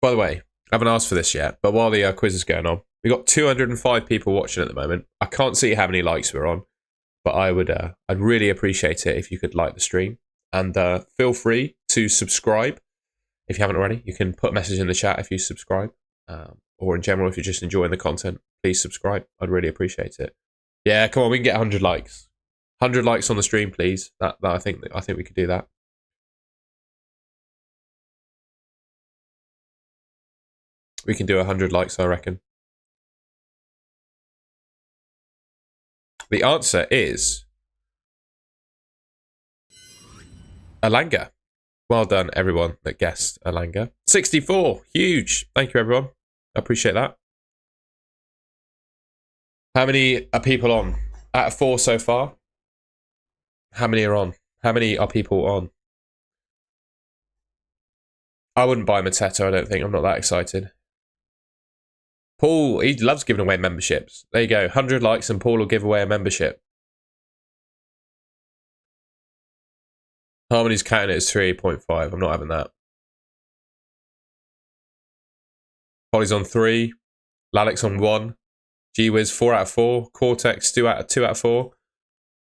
By the way, I haven't asked for this yet, but while the quiz is going on, we've got 205 people watching at the moment. I can't see how many likes we're on, but I'd really appreciate it if you could like the stream. And feel free to subscribe if you haven't already. You can put a message in the chat if you subscribe. or in general, if you're just enjoying the content, please subscribe. I'd really appreciate it. Yeah, come on, we can get 100 likes. 100 likes on the stream, please. That I think we could do that. We can do 100 likes, I reckon. The answer is Alanga. Well done, everyone that guessed Alanga. 64, huge. Thank you, everyone. I appreciate that. How many are people on? Out of 4 so far. How many are on? How many are people on? I wouldn't buy Mateta, I don't think. I'm not that excited. Paul, he loves giving away memberships. There you go. 100 likes and Paul will give away a membership. Harmony's counting it as 3.5. I'm not having that. Holly's on 3. Lalek's on 1. Gwiz 4 out of 4. Cortex 2 out of 4.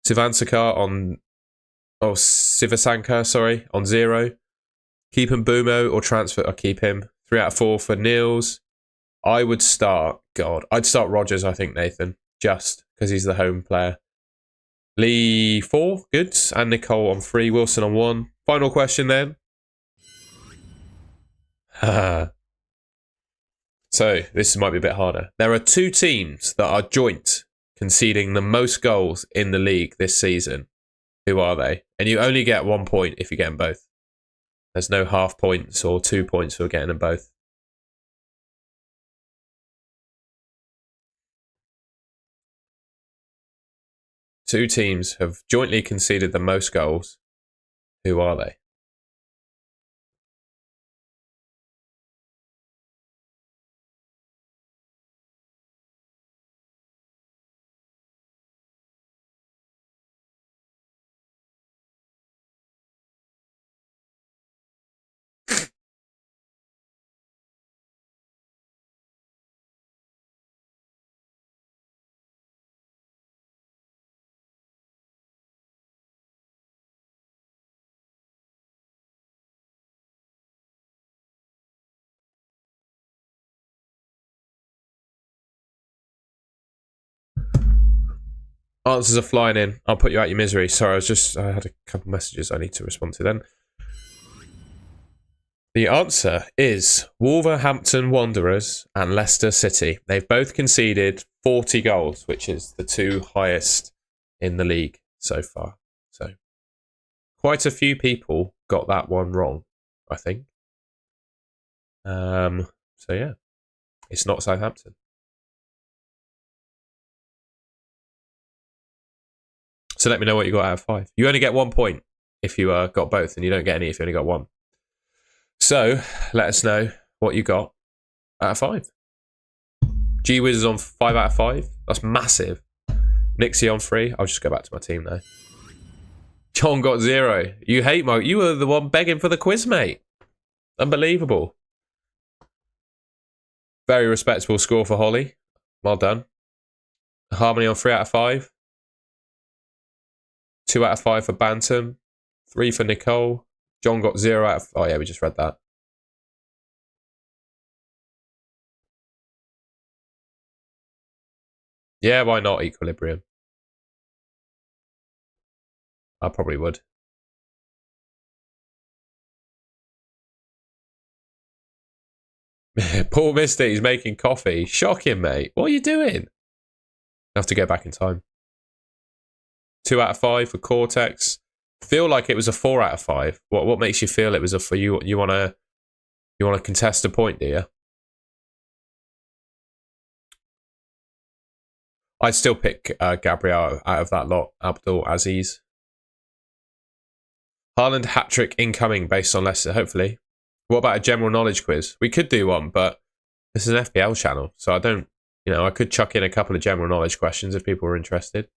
Sivansakar on... Oh, Sivasankar, sorry. On 0. Keep him Boomo or transfer. I'll keep him. 3 out of 4 for Niels. I would start... God. I'd start Rogers, I think, Nathan. Just because he's the home player. Lee 4. Good. And Nicole on 3. Wilson on 1. Final question then. So, this might be a bit harder. There are 2 teams that are joint conceding the most goals in the league this season. Who are they? And you only get 1 point if you get them both. There's no half points or 2 points for getting them both. Two teams have jointly conceded the most goals. Who are they? Answers are flying in. I'll put you out your misery. Sorry, I had a couple messages I need to respond to then. The answer is Wolverhampton Wanderers and Leicester City. They've both conceded 40 goals, which is the 2 highest in the league so far. So quite a few people got that one wrong, I think. So yeah, it's not Southampton. So let me know what you got out of 5. You only get 1 point if you got both, and you don't get any if you only got 1. So let us know what you got out of 5. Gwiz is on 5 out of 5. That's massive. Nixie on 3. I'll just go back to my team now. John got 0. You hate Mo. You were the one begging for the quiz, mate. Unbelievable. Very respectable score for Holly. Well done. Harmony on 3 out of 5. 2 out of 5 for Bantam. 3 for Nicole. John got 0 out of... Oh, yeah, we just read that. Yeah, why not Equilibrium? I probably would. Paul missed it. He's making coffee. Shocking, mate. What are you doing? I have to go back in time. 2 out of 5 for Cortex. Feel like it was a 4 out of 5. What makes you feel it was a for you? You want to contest a point, do you? I'd still pick Gabriel out of that lot. Abdul Aziz. Haaland hat-trick incoming based on Leicester, hopefully. What about a general knowledge quiz? We could do one, but this is an FPL channel, so I don't, I could chuck in a couple of general knowledge questions if people were interested.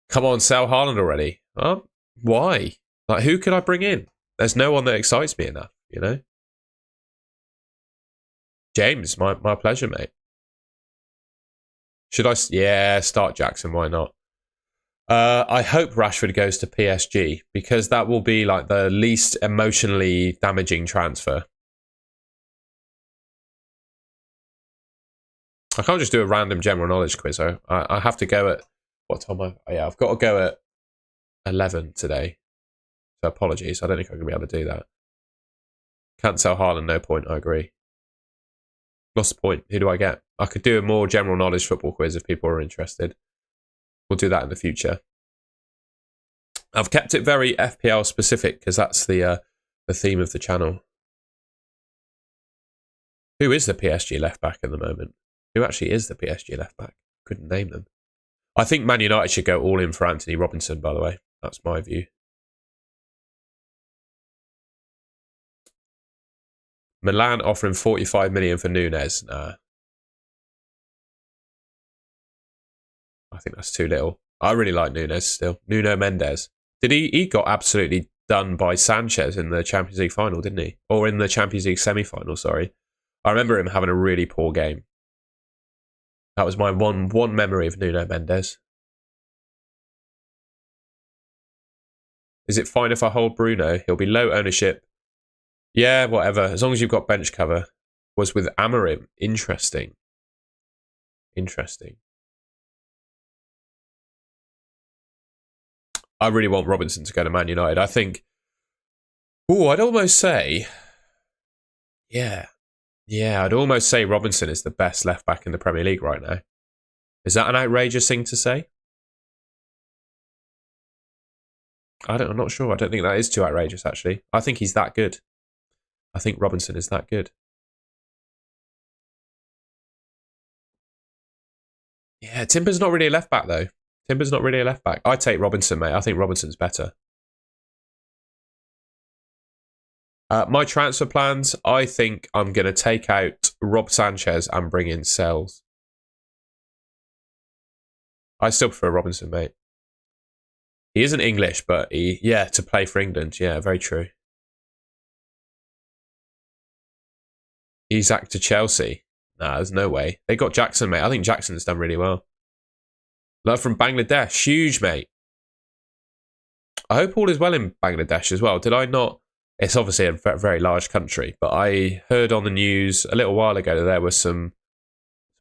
Come on, sell Haaland already. Why? Like, who could I bring in? There's no one that excites me enough, James, my pleasure, mate. Should I? Yeah, start Jackson. Why not? I hope Rashford goes to PSG because that will be like the least emotionally damaging transfer. I can't just do a random general knowledge quiz. I have to go at what time? I've got to go at 11 today. So apologies. I don't think I'm going to be able to do that. Can't sell Haaland, no point. I agree. Lost the point. Who do I get? I could do a more general knowledge football quiz if people are interested. We'll do that in the future. I've kept it very FPL specific because that's the theme of the channel. Who is the PSG left back at the moment? Who actually is the PSG left back? Couldn't name them. I think Man United should go all in for Anthony Robinson, by the way. That's my view. Milan offering 45 million for Nunes. Nah. I think that's too little. I really like Nunes still. Nuno Mendes. He got absolutely done by Sanchez in the Champions League final, didn't he? Or in the Champions League semi-final, sorry. I remember him having a really poor game. That was my one memory of Nuno Mendes. Is it fine if I hold Bruno? He'll be low ownership. Yeah, whatever. As long as you've got bench cover. Was with Amorim. Interesting. I really want Robinson to go to Man United. I think... I'd almost say... Yeah, I'd almost say Robinson is the best left-back in the Premier League right now. Is that an outrageous thing to say? I'm not sure. I don't think that is too outrageous, actually. I think he's that good. I think Robinson is that good. Yeah, Timber's not really a left-back, though. Timber's not really a left-back. I take Robinson, mate. I think Robinson's better. My transfer plans, I think I'm going to take out Rob Sanchez and bring in Sells. I still prefer Robinson, mate. He isn't English, but to play for England. Yeah, very true. Isak to Chelsea. Nah, there's no way. They got Jackson, mate. I think Jackson's done really well. Love from Bangladesh. Huge, mate. I hope all is well in Bangladesh as well. Did I not? It's obviously a very large country, but I heard on the news a little while ago that there were some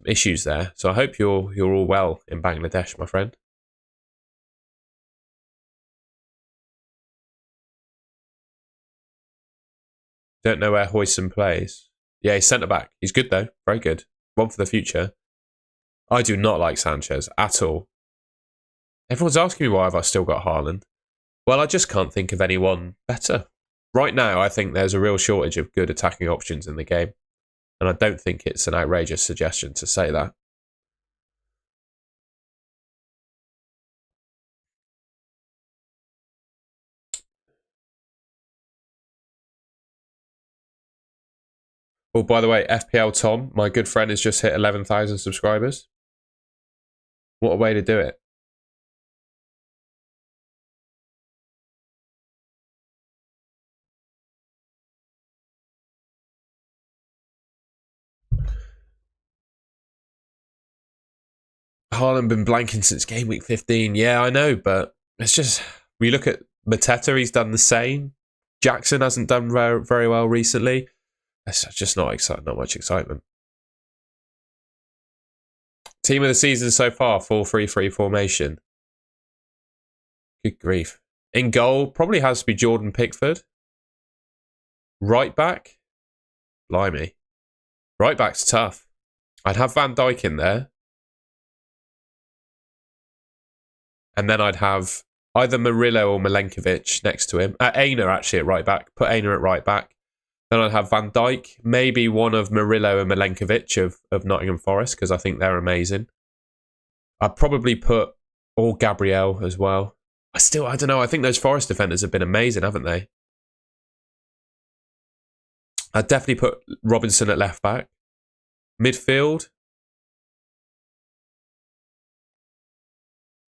issues there. So I hope you're all well in Bangladesh, my friend. Don't know where Hoyson plays. Yeah, he's centre-back. He's good, though. Very good. One for the future. I do not like Sanchez at all. Everyone's asking me why have I still got Haaland. Well, I just can't think of anyone better. Right now, I think there's a real shortage of good attacking options in the game. And I don't think it's an outrageous suggestion to say that. Oh, by the way, FPL Tom, my good friend, has just hit 11,000 subscribers. What a way to do it. Haaland been blanking since game week 15. Yeah, I know, but it's just... We look at Mateta, he's done the same. Jackson hasn't done very well recently. It's just not much excitement. Team of the season so far, 4-3-3 formation. Good grief. In goal, probably has to be Jordan Pickford. Right back? Blimey. Right back's tough. I'd have Van Dijk in there. And then I'd have either Murillo or Milenkovic next to him. Aina actually at right back. Put Aina at right back. Then I'd have Van Dijk. Maybe one of Murillo and Milenkovic of Nottingham Forest because I think they're amazing. I'd probably put Gabriel as well. I don't know. I think those Forest defenders have been amazing, haven't they? I'd definitely put Robinson at left back. Midfield.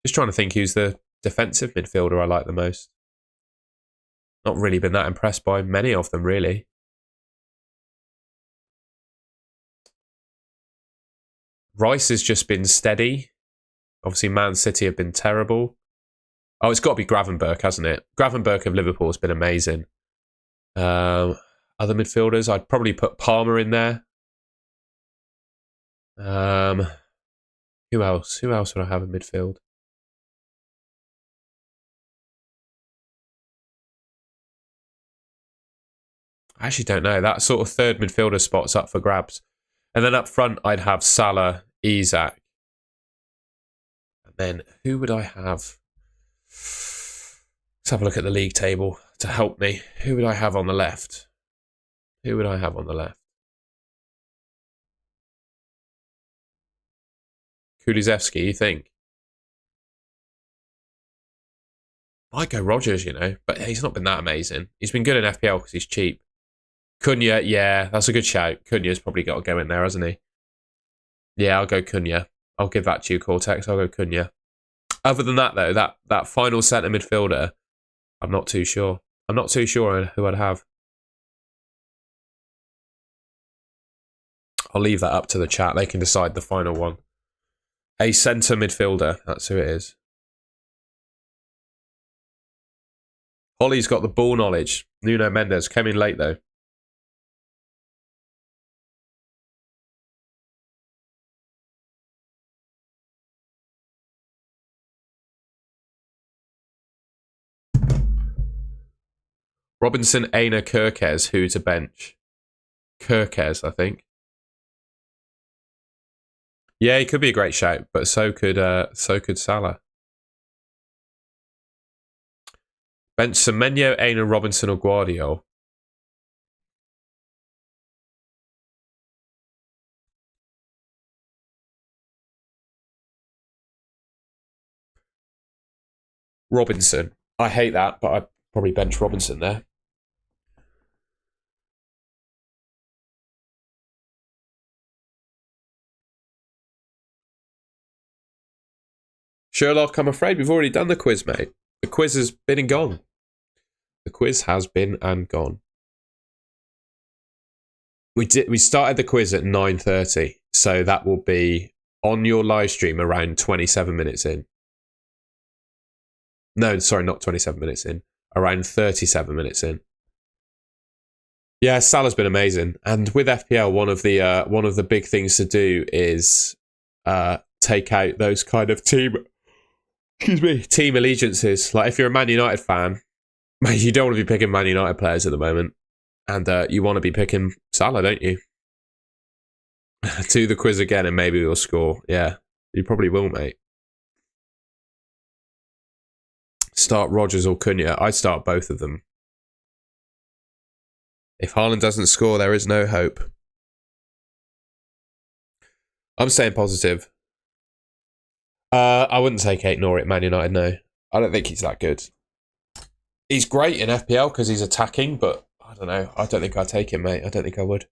Just trying to think who's the defensive midfielder I like the most. Not really been that impressed by many of them, really. Rice has just been steady. Obviously, Man City have been terrible. Oh, it's got to be Gravenberch, hasn't it? Gravenberch of Liverpool has been amazing. Other midfielders, I'd probably put Palmer in there. Who else? Who else would I have in midfield? I actually don't know. That sort of third midfielder spot's up for grabs. And then up front, I'd have Salah, Isak. And then who would I have? Let's have a look at the league table to help me. Who would I have on the left? Who would I have on the left? Kulusevski, you think? Might go Rodgers, you know, but he's not been that amazing. He's been good in FPL because he's cheap. Cunha, yeah, that's a good shout. Cunha's probably got to go in there, hasn't he? Yeah, I'll go Cunha. I'll give that to you, Cortex. I'll go Cunha. Other than that, though, that final centre midfielder, I'm not too sure. I'm not too sure who I'd have. I'll leave that up to the chat. They can decide the final one. A centre midfielder. That's who it is. Holly's got the ball knowledge. Nuno Mendes came in late, though. Robinson, Aina, Kirkes, who to bench? Kirkes, I think. Yeah, he could be a great shout, but so could Salah. Bench Semenyo, Aina, Robinson, or Guardiola. Robinson. I hate that, but I'd probably bench Robinson there. Sherlock, I'm afraid we've already done the quiz, mate. The quiz has been and gone. The quiz has been and gone. We started the quiz at 9:30, so that will be on your live stream around 27 minutes in. No, sorry, not 27 minutes in. Around 37 minutes in. Yeah, Salah's been amazing, and with FPL, one of the big things to do is take out those kind of team allegiances. Like if you're a Man United fan, you don't want to be picking Man United players at the moment, and you want to be picking Salah, don't you? Do the quiz again, and maybe we'll score. Yeah, you probably will, mate. Start Rodgers or Cunha. I'd start both of them. If Haaland doesn't score, there is no hope. I'm staying positive. I wouldn't take Aït-Nouri at Man United, no. I don't think he's that good. He's great in FPL because he's attacking, but I don't know. I don't think I'd take him, mate. I don't think I would.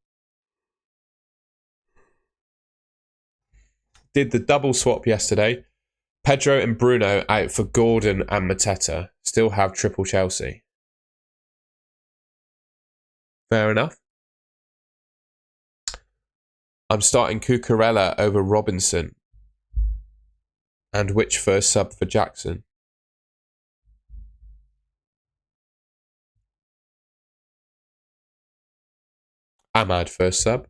Did the double swap yesterday. Pedro and Bruno out for Gordon and Mateta. Still have triple Chelsea. Fair enough. I'm starting Cucurella over Robinson. And which first sub for Jackson? Ahmad first sub.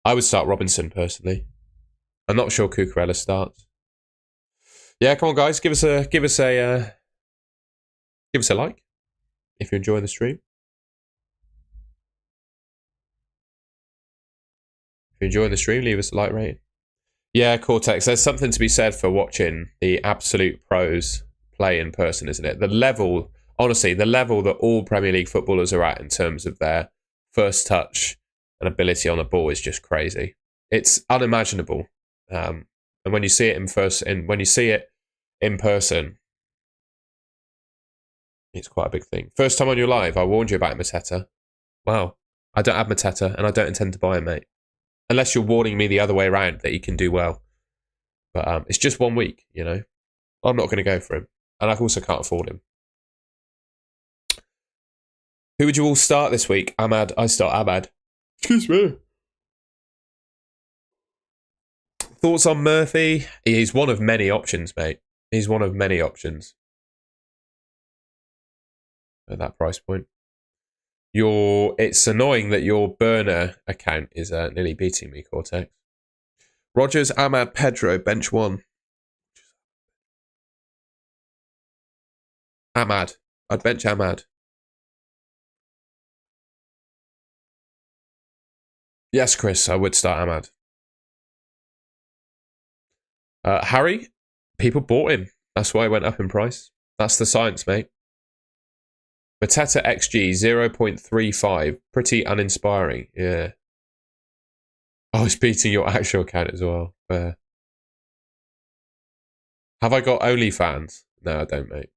I would start Robinson personally. I'm not sure Cucurella starts. Yeah, come on, guys, give us a like if you're enjoying the stream. If you're enjoying the stream, leave us a like rating. Yeah, Cortex, there's something to be said for watching the absolute pros play in person, isn't it? The level, honestly, the level that all Premier League footballers are at in terms of their first touch and ability on the ball is just crazy. It's unimaginable. And when you see it in person, it's quite a big thing. First time on your live, I warned you about Mateta. Wow. I don't have Mateta, and I don't intend to buy him, mate. Unless you're warning me the other way around that he can do well. But it's just 1 week, you know. I'm not going to go for him. And I also can't afford him. Who would you all start this week? Ahmad. I start Ahmad. Excuse me. Thoughts on Murphy? He's one of many options, mate. He's one of many options. At that price point. It's annoying that your burner account is nearly beating me, Cortex. Rogers, Ahmad, Pedro, bench 1. Ahmad. I'd bench Ahmad. Yes, Chris, I would start Ahmad. Harry, people bought him. That's why he went up in price. That's the science, mate. Mateta XG 0.35. Pretty uninspiring. Yeah. I was beating your actual account as well. Have I got OnlyFans? No, I don't, mate.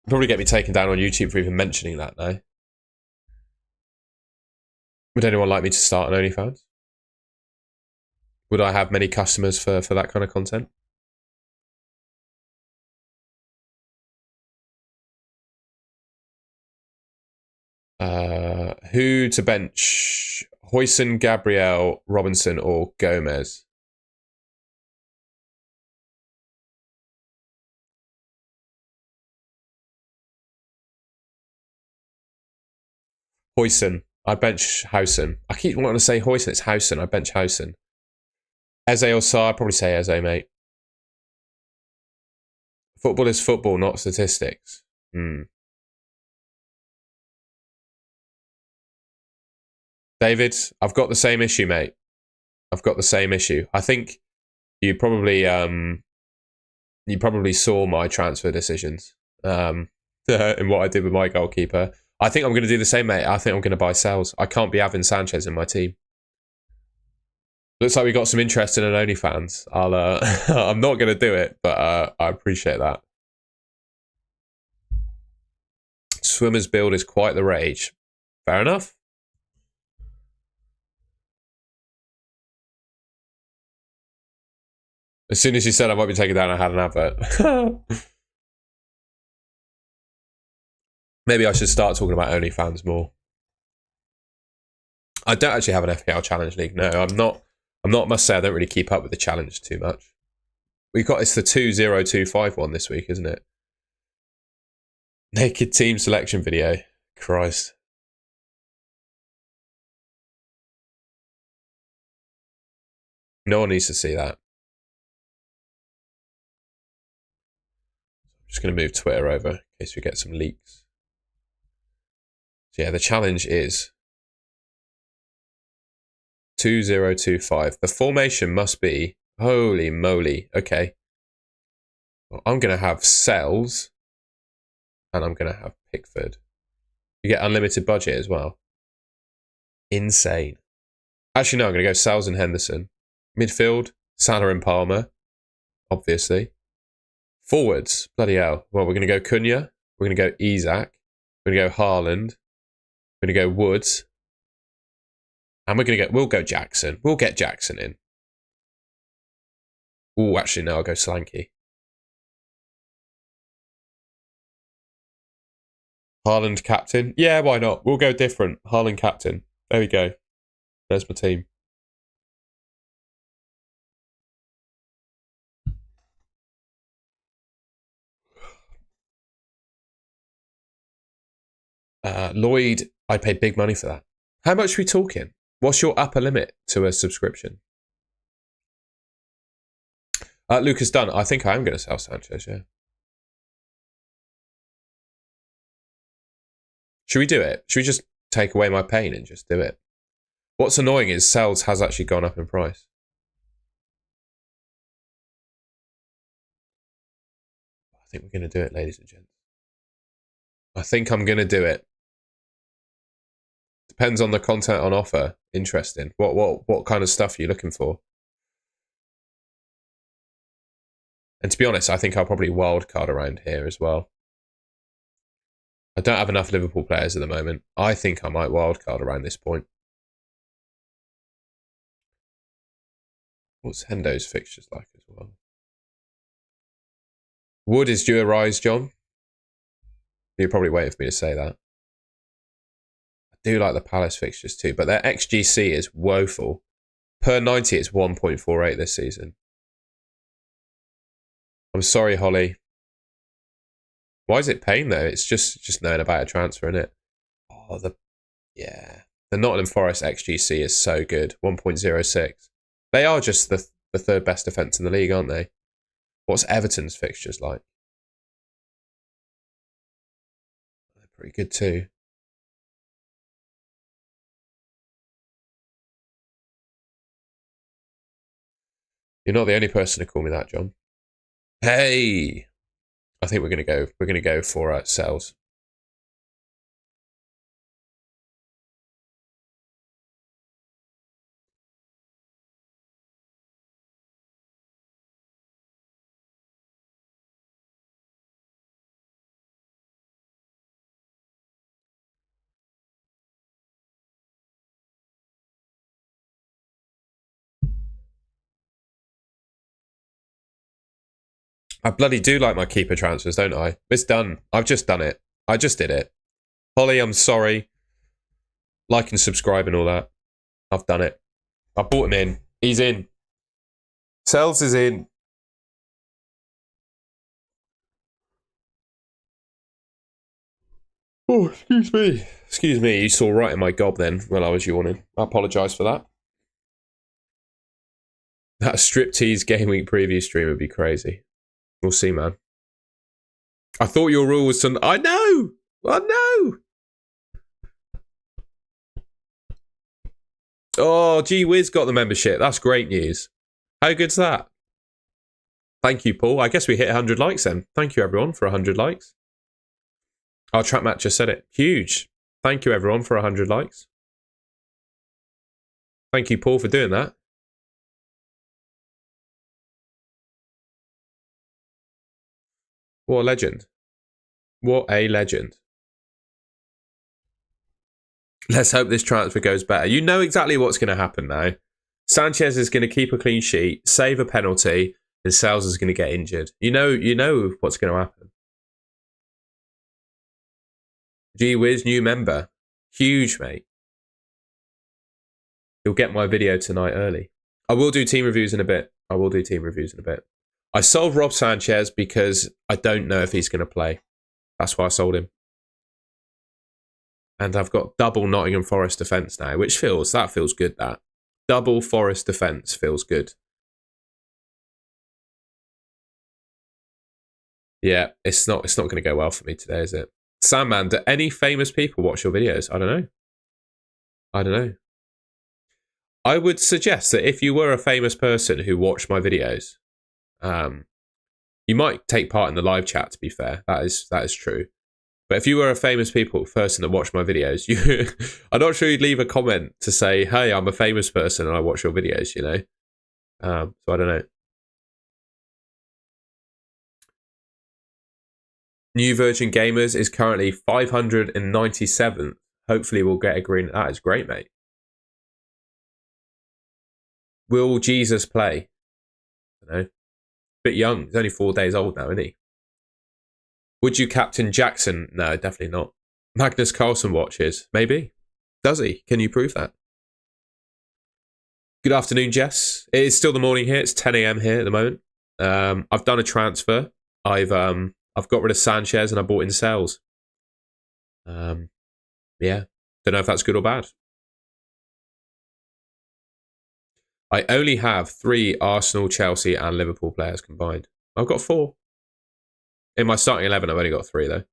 Probably get me taken down on YouTube for even mentioning that now. Would anyone like me to start an OnlyFans? Would I have many customers for that kind of content? Who to bench? Hoyson, Gabriel, Robinson, or Gomez? Hoyson. I bench Howson. I keep wanting to say Hoyson. It's Howson. I bench Howson. Eze or Sarr? I'd probably say Eze, mate. Football is football, not statistics. David, I've got the same issue, mate. I've got the same issue. I think you probably saw my transfer decisions and what I did with my goalkeeper. I think I'm going to do the same, mate. I think I'm going to buy Sales. I can't be having Sanchez in my team. Looks like we got some interest in an OnlyFans. I'm not going to do it, but I appreciate that. Swimmer's build is quite the rage. Fair enough. As soon as you said I might be taken down, I had an advert. Maybe I should start talking about OnlyFans more. I don't actually have an FPL Challenge League. No, I'm not. Must say, I don't really keep up with the challenge too much. It's the 2025 one this week, isn't it? Naked team selection video. Christ. No one needs to see that. I'm just going to move Twitter over in case we get some leaks. So yeah, the challenge is 2025. The formation must be, holy moly, okay. Well, I'm going to have Sells and I'm going to have Pickford. You get unlimited budget as well. Insane. Actually, no, I'm going to go Sells and Henderson. Midfield, Salah and Palmer, obviously. Forwards, bloody hell. Well, we're going to go Cunha. We're going to go Isak. We're going to go Haaland. We're going to go Woods. And we'll go Jackson. We'll get Jackson in. Oh, actually, no, I'll go Slanky. Haaland captain. Yeah, why not? We'll go different. Haaland captain. There we go. There's my team. Lloyd, I'd pay big money for that. How much are we talking? What's your upper limit to a subscription? Lucas Dunn, I think I am going to sell Sanchez, yeah. Should we do it? Should we just take away my pain and just do it? What's annoying is Sells has actually gone up in price. I think we're going to do it, ladies and gents. I think I'm going to do it. Depends on the content on offer. Interesting. What kind of stuff are you looking for? And to be honest, I think I'll probably wildcard around here as well. I don't have enough Liverpool players at the moment. I think I might wildcard around this point. What's Hendo's fixtures like as well? Wood is due a rise, John. You're probably waiting for me to say that. I do like the Palace fixtures too, but their XGC is woeful. Per 90, it's 1.48 this season. I'm sorry, Holly. Why is it pain though? It's just knowing about a transfer, isn't it? Oh, the Nottingham Forest XGC is so good, 1.06. They are just the third best defence in the league, aren't they? What's Everton's fixtures like? They're pretty good too. You're not the only person to call me that, John. Hey, I think we're gonna go. We're gonna go for Sells. I bloody do like my keeper transfers, don't I? It's done. I've just done it. I just did it. Holly, I'm sorry. Like and subscribe and all that. I've done it. I bought him in. He's in. Sells is in. Oh, excuse me. Excuse me. You saw right in my gob then when I was yawning. I apologise for that. That striptease game week preview stream would be crazy. We'll see, man. I thought your rule was to... I know! Oh, gee whiz, got the membership. That's great news. How good's that? Thank you, Paul. I guess we hit 100 likes then. Thank you, everyone, for 100 likes. Our trap match just said it. Huge. Thank you, everyone, for 100 likes. Thank you, Paul, for doing that. What a legend. What a legend. Let's hope this transfer goes better. You know exactly what's going to happen now. Sanchez is going to keep a clean sheet, save a penalty, and Sales is going to get injured. You know what's going to happen. Gee whiz, new member. Huge, mate. You'll get my video tonight early. I will do team reviews in a bit. I sold Rob Sanchez because I don't know if he's going to play. That's why I sold him. And I've got double Nottingham Forest defence now, which feels good, that. Double Forest defence feels good. Yeah, it's not going to go well for me today, is it? Sandman, do any famous people watch your videos? I don't know. I would suggest that if you were a famous person who watched my videos, you might take part in the live chat, to be fair. That is true. But if you were a famous person that watched my videos, I'm not sure you'd leave a comment to say, hey, I'm a famous person and I watch your videos, you know? So I don't know. New Virgin Gamers is currently 597th. Hopefully we'll get a green. That is great, mate. Will Jesus play? I don't know. Bit young. He's only 4 days old now, isn't he? Would you captain Jackson? No, definitely not. Magnus Carlsen watches. Maybe. Does he? Can you prove that? Good afternoon, Jess. It is still the morning here. It's 10 a.m. here at the moment. I've done a transfer. I've got rid of Sanchez and I bought in Sales. Yeah. Don't know if that's good or bad. I only have 3 Arsenal, Chelsea and Liverpool players combined. I've got 4. In my starting 11, I've only got 3, though.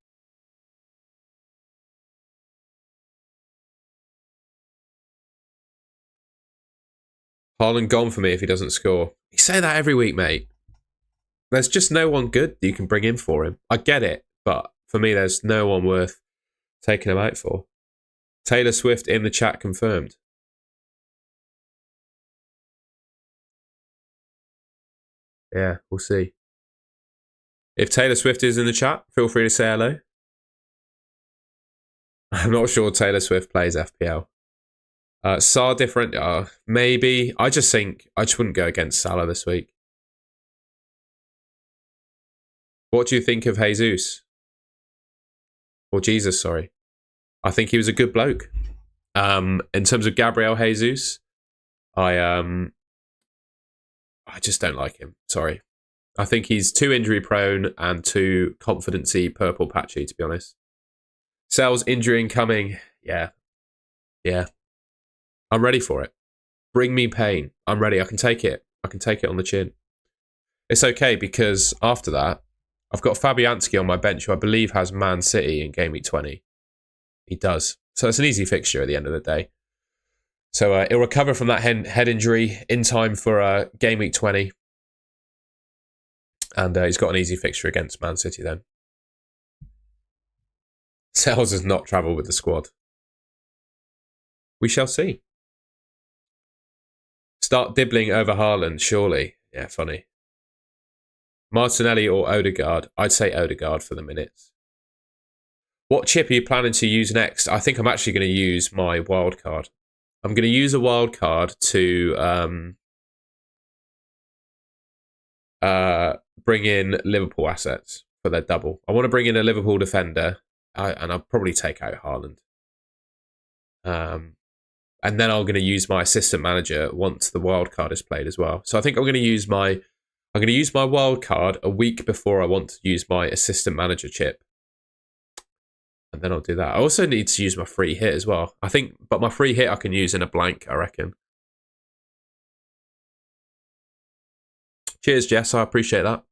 Haaland gone for me if he doesn't score. You say that every week, mate. There's just no one good you can bring in for him. I get it, but for me, there's no one worth taking him out for. Taylor Swift in the chat confirmed. Yeah, we'll see. If Taylor Swift is in the chat, feel free to say hello. I'm not sure Taylor Swift plays FPL. Saar different? Maybe. I just wouldn't go against Salah this week. What do you think of Jesus? Or Jesus, sorry. I think he was a good bloke. In terms of Gabriel Jesus, I just don't like him. Sorry. I think he's too injury prone and too confidence-y, purple patchy, to be honest. Sells injury incoming. Yeah. Yeah. I'm ready for it. Bring me pain. I'm ready. I can take it. I can take it on the chin. It's okay because after that, I've got Fabianski on my bench, who I believe has Man City in Game Week 20. He does. So it's an easy fixture at the end of the day. So he'll recover from that head injury in time for Game Week 20. And he's got an easy fixture against Man City then. Sells has not travelled with the squad. We shall see. Start dibbling over Haaland, surely. Yeah, funny. Martinelli or Odegaard? I'd say Odegaard for the minutes. What chip are you planning to use next? I think I'm actually going to use my wild card. I'm going to use a wild card to bring in Liverpool assets for their double. I want to bring in a Liverpool defender, and I'll probably take out Haaland. And then I'm going to use my assistant manager once the wild card is played as well. So I think I'm going to use my wild card a week before I want to use my assistant manager chip. And then I'll do that. I also need to use my free hit as well. I think, but my free hit I can use in a blank, I reckon. Cheers, Jess. I appreciate that.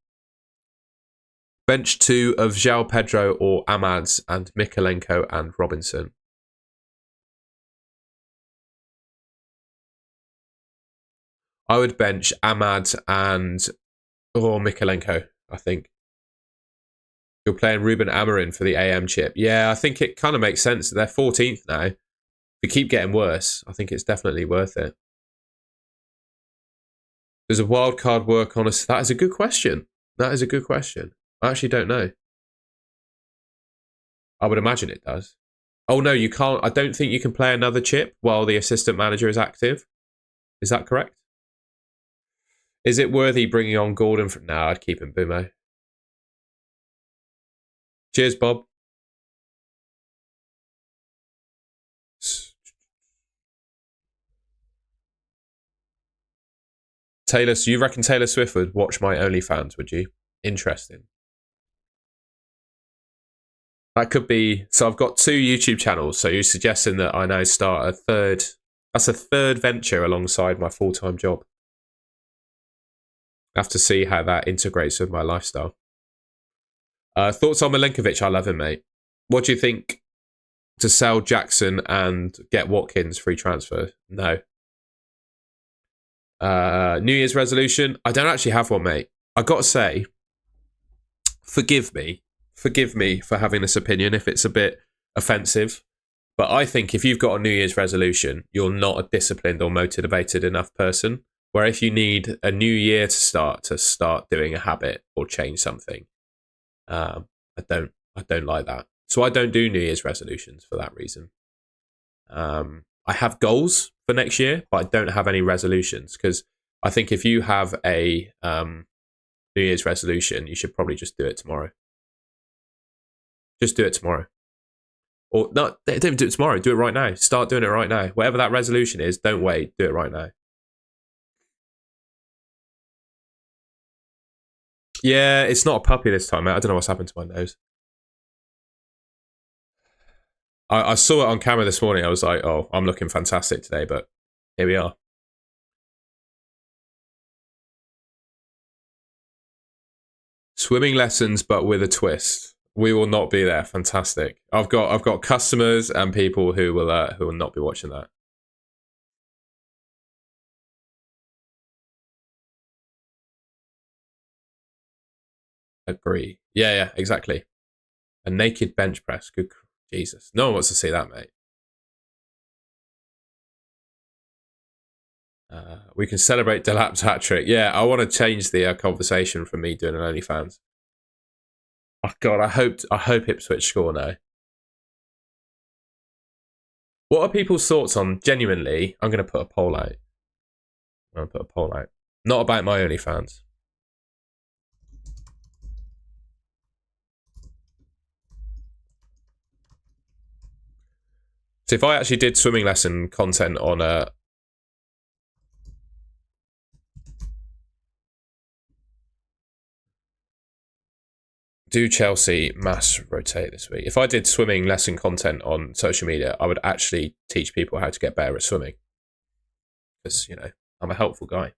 Bench 2 of João Pedro or Amads and Mikalenko and Robinson. I would bench Amad and Mikalenko, I think. You're playing Ruben Amorim for the AM chip. Yeah, I think it kind of makes sense. They're 14th now. If we keep getting worse, I think it's definitely worth it. Does a wild card work on us? That is a good question. That is a good question. I actually don't know. I would imagine it does. Oh, no, you can't. I don't think you can play another chip while the assistant manager is active. Is that correct? Is it worthy bringing on Gordon? No, I'd keep him Bumo. Cheers, Bob. Taylor, so you reckon Taylor Swift would watch my OnlyFans, would you? Interesting. That could be... So I've got 2 YouTube channels, so you're suggesting that I now start a third... That's a third venture alongside my full-time job. I have to see how that integrates with my lifestyle. Thoughts on Milenkovic? I love him, mate. What do you think to sell Jackson and get Watkins free transfer? No. New Year's resolution? I don't actually have one, mate. I got to say, forgive me for having this opinion if it's a bit offensive. But I think if you've got a New Year's resolution, you're not a disciplined or motivated enough person. Where if you need a new year to start doing a habit or change something, I don't like that. So I don't do New Year's resolutions for that reason. I have goals for next year, but I don't have any resolutions because I think if you have a New Year's resolution, you should probably just do it tomorrow. Just do it tomorrow. Or not, don't do it tomorrow. Do it right now. Start doing it right now. Whatever that resolution is, don't wait. Do it right now. Yeah, it's not a puppy this time, mate. I don't know what's happened to my nose. I saw it on camera this morning. I was like, oh, I'm looking fantastic today, but here we are. Swimming lessons, but with a twist. We will not be there. Fantastic. I've got customers and people who will not be watching that. Agree. Yeah, exactly. A naked bench press. Good Jesus. No one wants to see that, mate. We can celebrate Delap's hat trick. Yeah, I want to change the conversation from me doing an OnlyFans. Oh God, I hope Ipswich score now. What are people's thoughts on, genuinely, I'm going to put a poll out. Not about my OnlyFans. So if I actually did swimming lesson content on Do Chelsea mass rotate this week? If I did swimming lesson content on social media, I would actually teach people how to get better at swimming. Because, you know, I'm a helpful guy.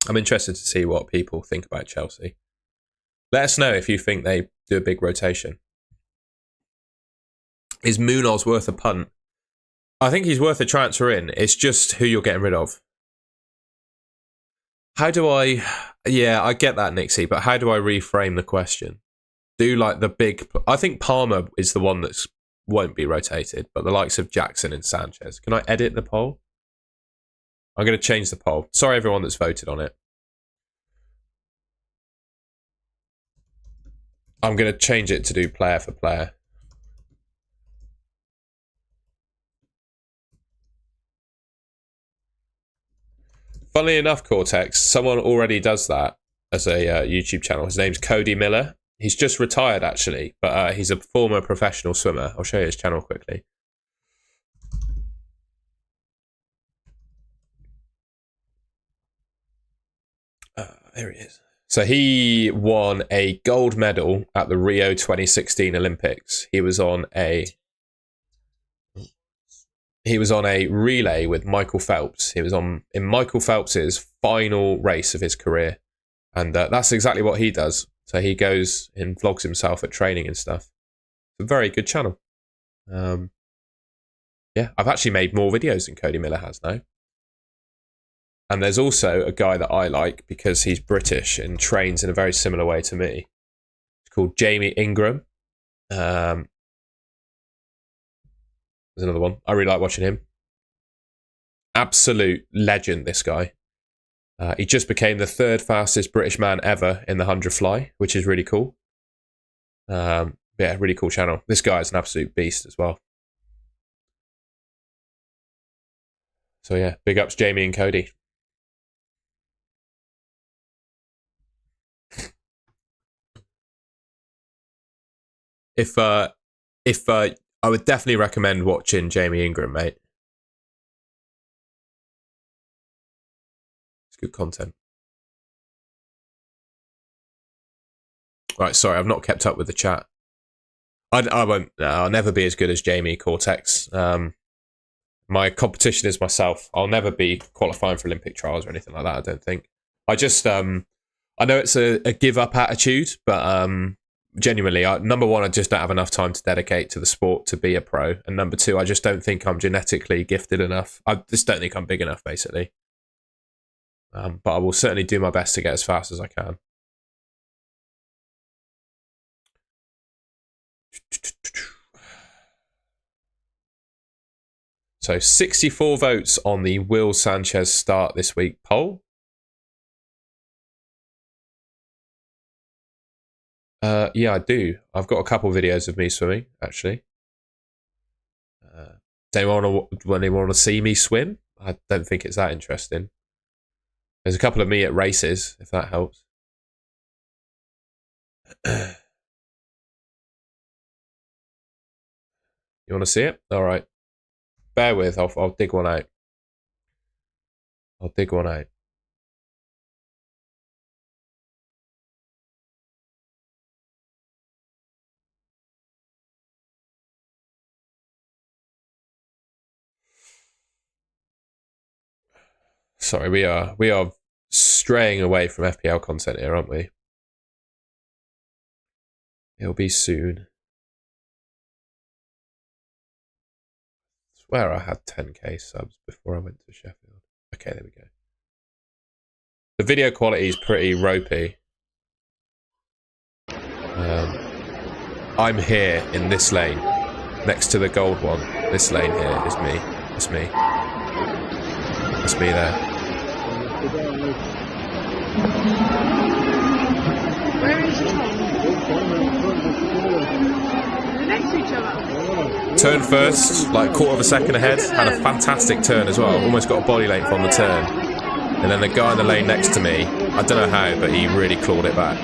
I'm interested to see what people think about Chelsea. Let us know if you think they do a big rotation. Is Munoz worth a punt? I think he's worth a transfer in. It's just who you're getting rid of. How do I... Yeah, I get that, Nixie, but how do I reframe the question? Do like the big... I think Palmer is the one that won't be rotated, but the likes of Jackson and Sanchez. Can I edit the poll? I'm going to change the poll. Sorry, everyone that's voted on it. I'm going to change it to do player for player. Funnily enough, Cortex, someone already does that as a YouTube channel. His name's Cody Miller. He's just retired, actually, but he's a former professional swimmer. I'll show you his channel quickly. There he is. So he won a gold medal at the Rio 2016 Olympics. He was on a relay with Michael Phelps. He was in Michael Phelps's final race of his career. And that's exactly what he does. So he goes and vlogs himself at training and stuff. It's a very good channel. Yeah, I've actually made more videos than Cody Miller has now. And there's also a guy that I like because he's British and trains in a very similar way to me. It's called Jamie Ingram. There's another one. I really like watching him. Absolute legend, this guy. He just became the 3rd fastest British man ever in the 100 fly, which is really cool. Yeah, really cool channel. This guy is an absolute beast as well. So yeah, big ups Jamie and Cody. If I would definitely recommend watching Jamie Ingram, mate. It's good content. Right, sorry, I've not kept up with the chat. I won't. I'll never be as good as Jamie Cortex. My competition is myself. I'll never be qualifying for Olympic trials or anything like that. I don't think. I just I know it's a give up attitude, but genuinely, number one, I just don't have enough time to dedicate to the sport to be a pro, and number two, I just don't think I'm genetically gifted enough. I just don't think I'm big enough, basically. But I will certainly do my best to get as fast as I can. So 64 votes on the Will Sanchez start this week poll. Yeah, I do. I've got a couple of videos of me swimming, actually. Do anyone want to see me swim? I don't think it's that interesting. There's a couple of me at races, if that helps. You want to see it? All right. Bear with. I'll dig one out. I'll dig one out. Sorry, we are straying away from FPL content here, aren't we? It'll be soon. I swear I had 10k subs before I went to Sheffield. Okay, there we go. The video quality is pretty ropey. I'm here in this lane, next to the gold one. This lane here is me. It's me. It's me there. Where is he? Next to each other. Turn first, like quarter of a second ahead. Had a fantastic turn as well. Almost got a body length on the turn. And then the guy in the lane next to me, I don't know how, but he really clawed it back.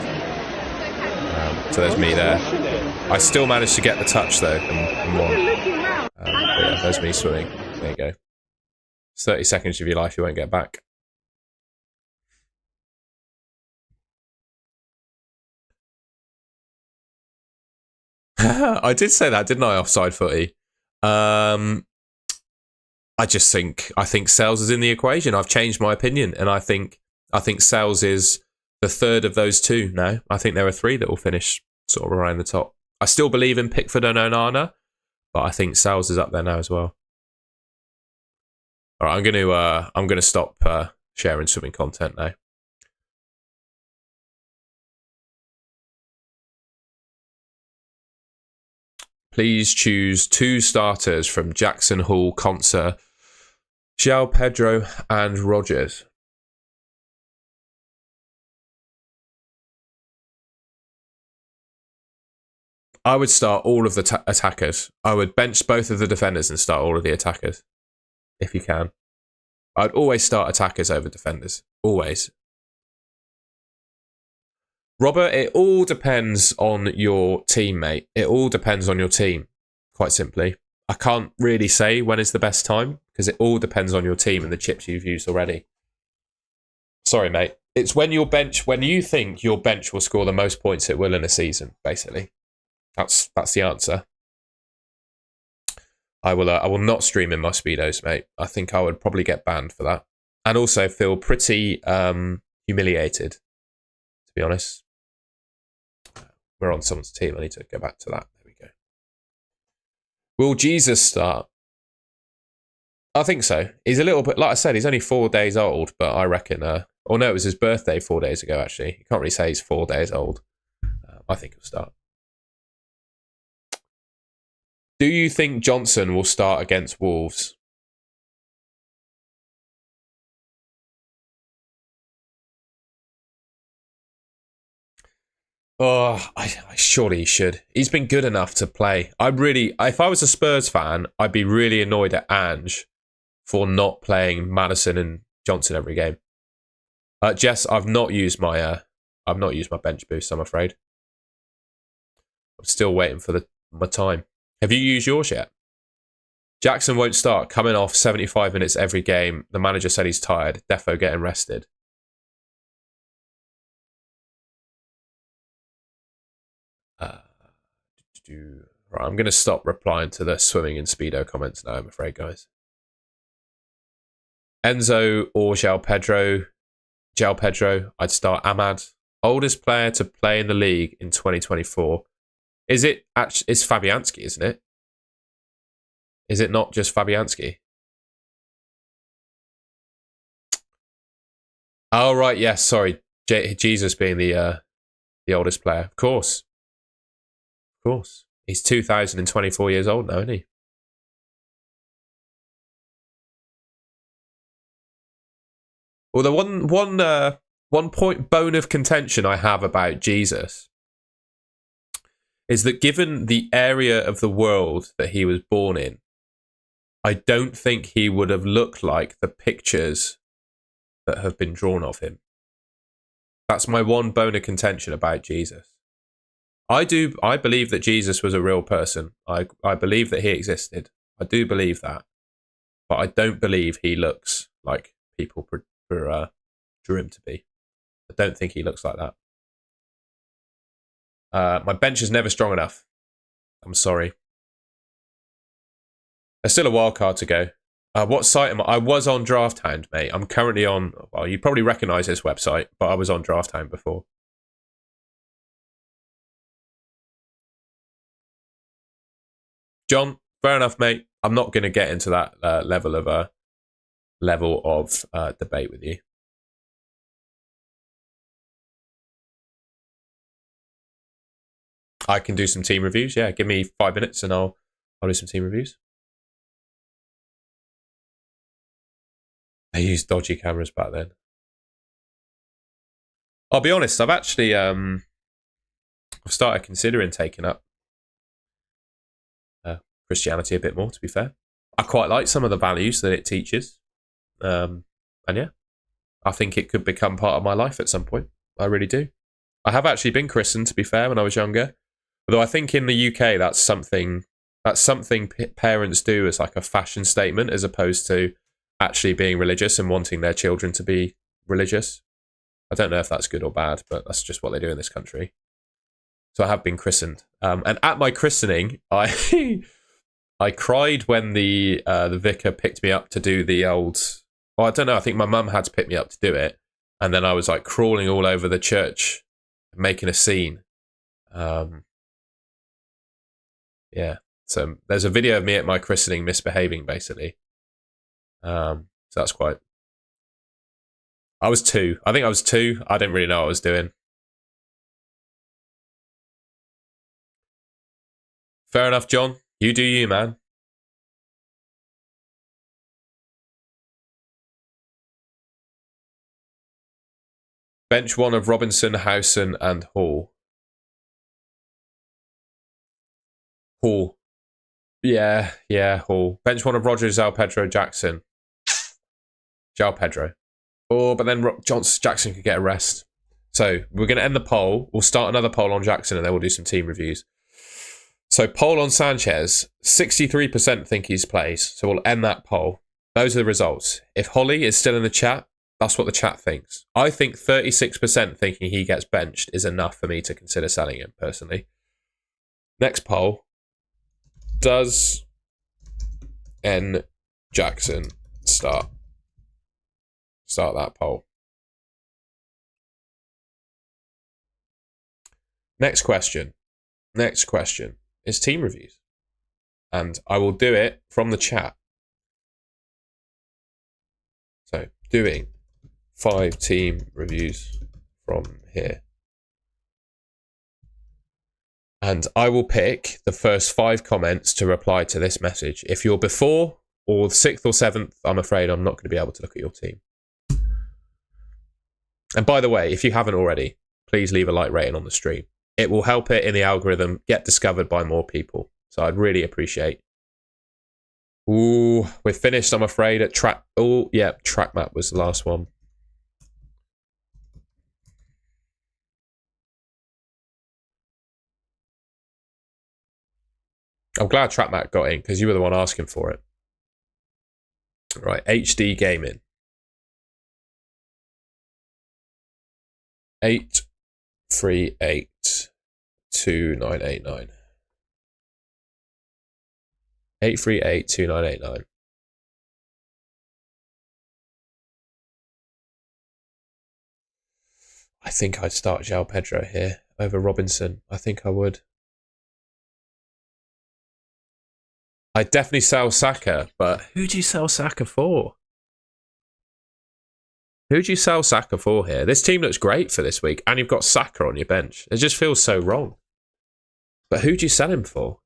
So there's me there. I still managed to get the touch though and won. But yeah, there's me swimming. There you go. 30 seconds of your life you won't get back. I did say that, didn't I? Offside footy. I think Sales is in the equation. I've changed my opinion, and I think Sales is the third of those two now. I think there are three that will finish sort of around the top. I still believe in Pickford and Onana, but I think Sales is up there now as well. All right, I'm gonna stop sharing swimming content now. Please choose 2 starters from Jackson, Hall, Conser, João Pedro, and Rogers. I would start all of the attackers. I would bench both of the defenders and start all of the attackers, if you can. I'd always start attackers over defenders. Always. Robert, it all depends on your team, mate. It all depends on your team, quite simply. I can't really say when is the best time, because it all depends on your team and the chips you've used already. Sorry, mate. It's when you think your bench will score the most points it will in a season, basically. That's the answer. I will not stream in my Speedos, mate. I think I would probably get banned for that. And also feel pretty humiliated, to be honest. We're on someone's team. I need to go back to that. There we go. Will Jesus start? I think so. He's a little bit, like I said, he's only 4 days old, but I reckon, it was his birthday 4 days ago, actually. You can't really say he's 4 days old. I think he'll start. Do you think Johnson will start against Wolves? Oh, surely he should. He's been good enough to play. If I was a Spurs fan, I'd be really annoyed at Ange for not playing Maddison and Johnson every game. Jess, I've not used my bench boost, I'm afraid. I'm still waiting for my time. Have you used yours yet? Jackson won't start, coming off 75 minutes every game. The manager said he's tired. Defo getting rested. Right, I'm going to stop replying to the swimming and speedo comments now, I'm afraid, guys. Enzo or João Pedro? João Pedro, I'd start Ahmad. Oldest player to play in the league in 2024. It's Fabianski, isn't it? Is it not just Fabianski? Oh, right, yes, sorry. Jesus being the oldest player. Of course. Of course. He's 2024 years old now, isn't he? Well, the one point bone of contention I have about Jesus is that given the area of the world that he was born in, I don't think he would have looked like the pictures that have been drawn of him. That's my one bone of contention about Jesus. I believe that Jesus was a real person. I believe that he existed. I do believe that. But I don't believe he looks like people drew him to be. I don't think he looks like that. My bench is never strong enough. I'm sorry. There's still a wild card to go. What site am I? I was on Draft Hound, mate. I'm currently on, well, you probably recognise this website, but I was on Draft Hound before. John, fair enough, mate. I'm not going to get into that level of debate with you. I can do some team reviews. Yeah, give me 5 minutes and I'll do some team reviews. I used dodgy cameras back then. I'll be honest, I've actually I've started considering taking up Christianity a bit more, to be fair. I quite like some of the values that it teaches. And yeah, I think it could become part of my life at some point. I really do. I have actually been christened, to be fair, when I was younger. Although I think in the UK that's something parents do as like a fashion statement, as opposed to actually being religious and wanting their children to be religious. I don't know if that's good or bad, but that's just what they do in this country. So I have been christened. And at my christening, I I cried when the vicar picked me up to do the old. Well, I don't know. I think my mum had to pick me up to do it, and then I was like crawling all over the church, making a scene. Yeah. So there's a video of me at my christening misbehaving, basically. So that's quite. I was 2. I think I was 2. I didn't really know what I was doing. Fair enough, John. You do you, man. Bench 1 of Robinson, Howson, and Hall. Hall. Yeah, Hall. Bench 1 of Rogers, João Pedro, Jackson. João Pedro. Oh, but then Jackson could get a rest. So we're going to end the poll. We'll start another poll on Jackson, and then we'll do some team reviews. So poll on Sanchez. 63% think he's plays. So we'll end that poll. Those are the results. If Holly is still in the chat, that's what the chat thinks. I think 36% thinking he gets benched is enough for me to consider selling him, personally. Next poll. Does N. Jackson start? Start that poll. Next question is team reviews. And I will do it from the chat. So, doing 5 team reviews from here. And I will pick the first 5 comments to reply to this message. If you're before or 6th or 7th, I'm afraid I'm not going to be able to look at your team. And by the way, if you haven't already, please leave a like rating on the stream. It will help it in the algorithm get discovered by more people. So I'd really appreciate. Ooh, we're finished, I'm afraid, at track. Oh, yeah, track map was the last one. I'm glad track map got in because you were the one asking for it. Right, HD gaming. 8382989. 8382989. I think I'd start João Pedro here over Robinson. I think I would. I'd definitely sell Saka, but who do you sell Saka for? Who do you sell Saka for here? This team looks great for this week, and you've got Saka on your bench. It just feels so wrong. But who do you sell him for?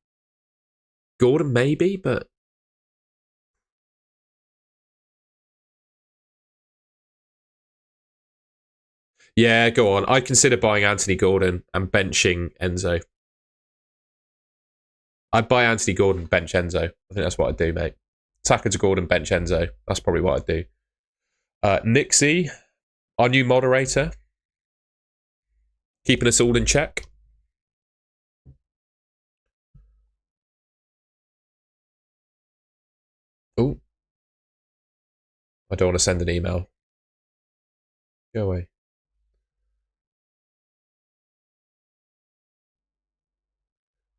Gordon, maybe, but... Yeah, go on. I'd consider buying Anthony Gordon and benching Enzo. I'd buy Anthony Gordon, bench Enzo. I think that's what I'd do, mate. Saka to Gordon, bench Enzo. That's probably what I'd do. Nixie, our new moderator. Keeping us all in check. Oh. I don't want to send an email. Go away.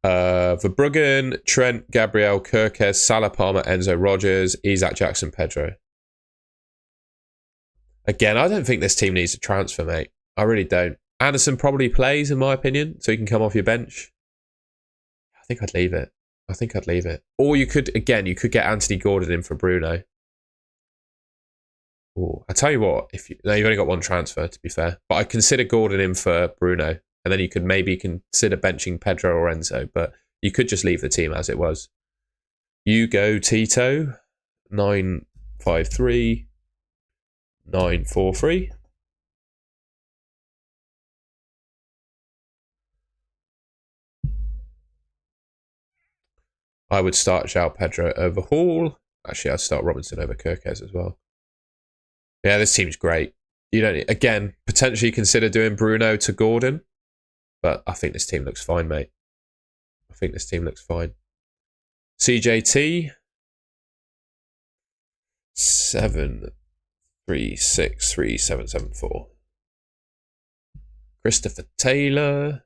Verbruggen, Trent, Gabriel, Kirkes, Salah, Palmer, Enzo, Rogers, Isak, Jackson, Pedro. Again, I don't think this team needs a transfer, mate. I really don't. Anderson probably plays, in my opinion, so he can come off your bench. I think I'd leave it. Or you could, again, you could get Anthony Gordon in for Bruno. Ooh, I tell you what, you've only got one transfer, to be fair. But I'd consider Gordon in for Bruno. And then you could maybe consider benching Pedro or Enzo. But you could just leave the team as it was. You go Tito, 953, 943. I would start João Pedro over Hall. Actually, I'd start Robinson over Kirkes as well. Yeah, this team's great. You don't, again, potentially consider doing Bruno to Gordon. But I think this team looks fine, mate. I think this team looks fine. CJT. 7363774. Christopher Taylor.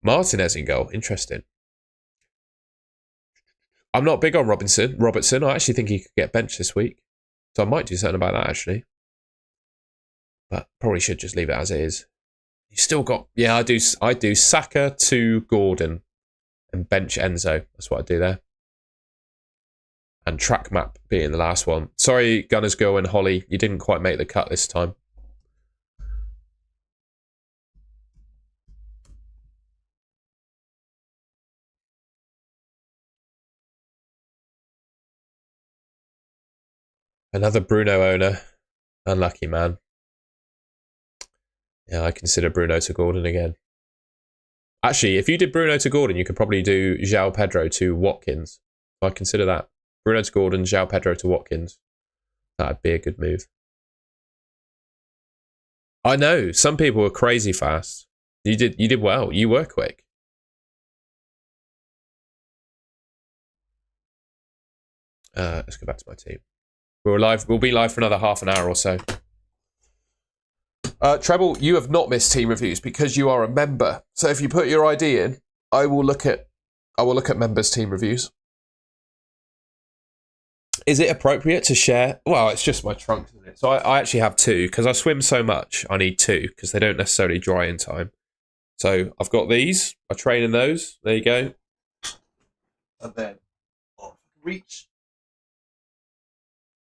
Martinez in goal. Interesting. I'm not big on Robertson. I actually think he could get benched this week. So I might do something about that, actually. But probably should just leave it as it is. You still got... Yeah, I do Saka to Gordon and bench Enzo. That's what I do there. And track map being the last one. Sorry, Gunners Girl and Holly. You didn't quite make the cut this time. Another Bruno owner. Unlucky, man. Yeah, I consider Bruno to Gordon again. Actually, if you did Bruno to Gordon, you could probably do João Pedro to Watkins. I consider that. Bruno to Gordon, João Pedro to Watkins. That'd be a good move. I know, some people were crazy fast. You did well. You were quick. Let's go back to my team. We'll be live for another half an hour or so. Treble, you have not missed team reviews because you are a member. So if you put your ID in, I will look at members' team reviews. Is it appropriate to share? Well, it's just my trunk, isn't it? So I actually have two because I swim so much. I need two because they don't necessarily dry in time. So I've got these. I train in those. There you go. And then reach.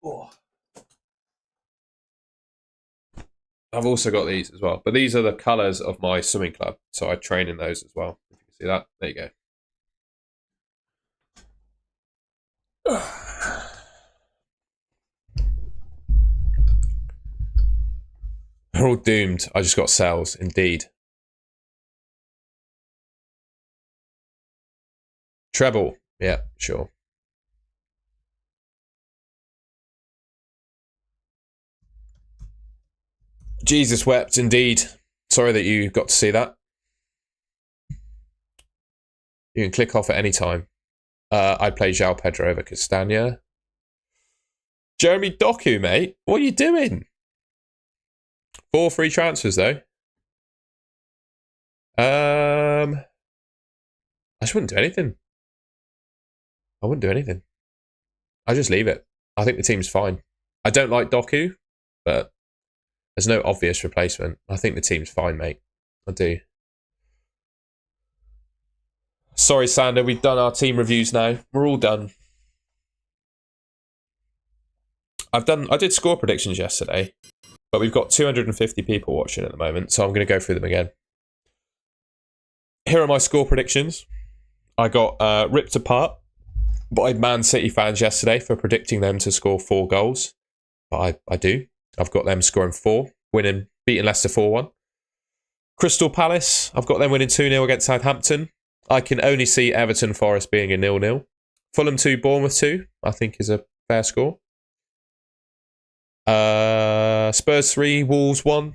Oh. I've also got these as well. But these are the colours of my swimming club. So I train in those as well. If you can see that. There you go. They're all doomed. I just got cells, indeed. Treble. Yeah, sure. Jesus wept, indeed. Sorry that you got to see that. You can click off at any time. I'd play João Pedro over Castagna. Jeremy Doku, mate. What are you doing? 4 free transfers, though. I just wouldn't do anything. I wouldn't do anything. I just leave it. I think the team's fine. I don't like Doku, but there's no obvious replacement. I think the team's fine, mate. I do. Sorry, Sander. We've done our team reviews now. We're all done. I did score predictions yesterday, but we've got 250 people watching at the moment, so I'm going to go through them again. Here are my score predictions. I got ripped apart by Man City fans yesterday for predicting them to score 4 goals. But I do. I've got them scoring 4, beating Leicester 4-1. Crystal Palace, I've got them winning 2-0 against Southampton. I can only see Everton Forest being a 0-0. Fulham 2, Bournemouth 2, I think is a fair score. Spurs 3, Wolves 1.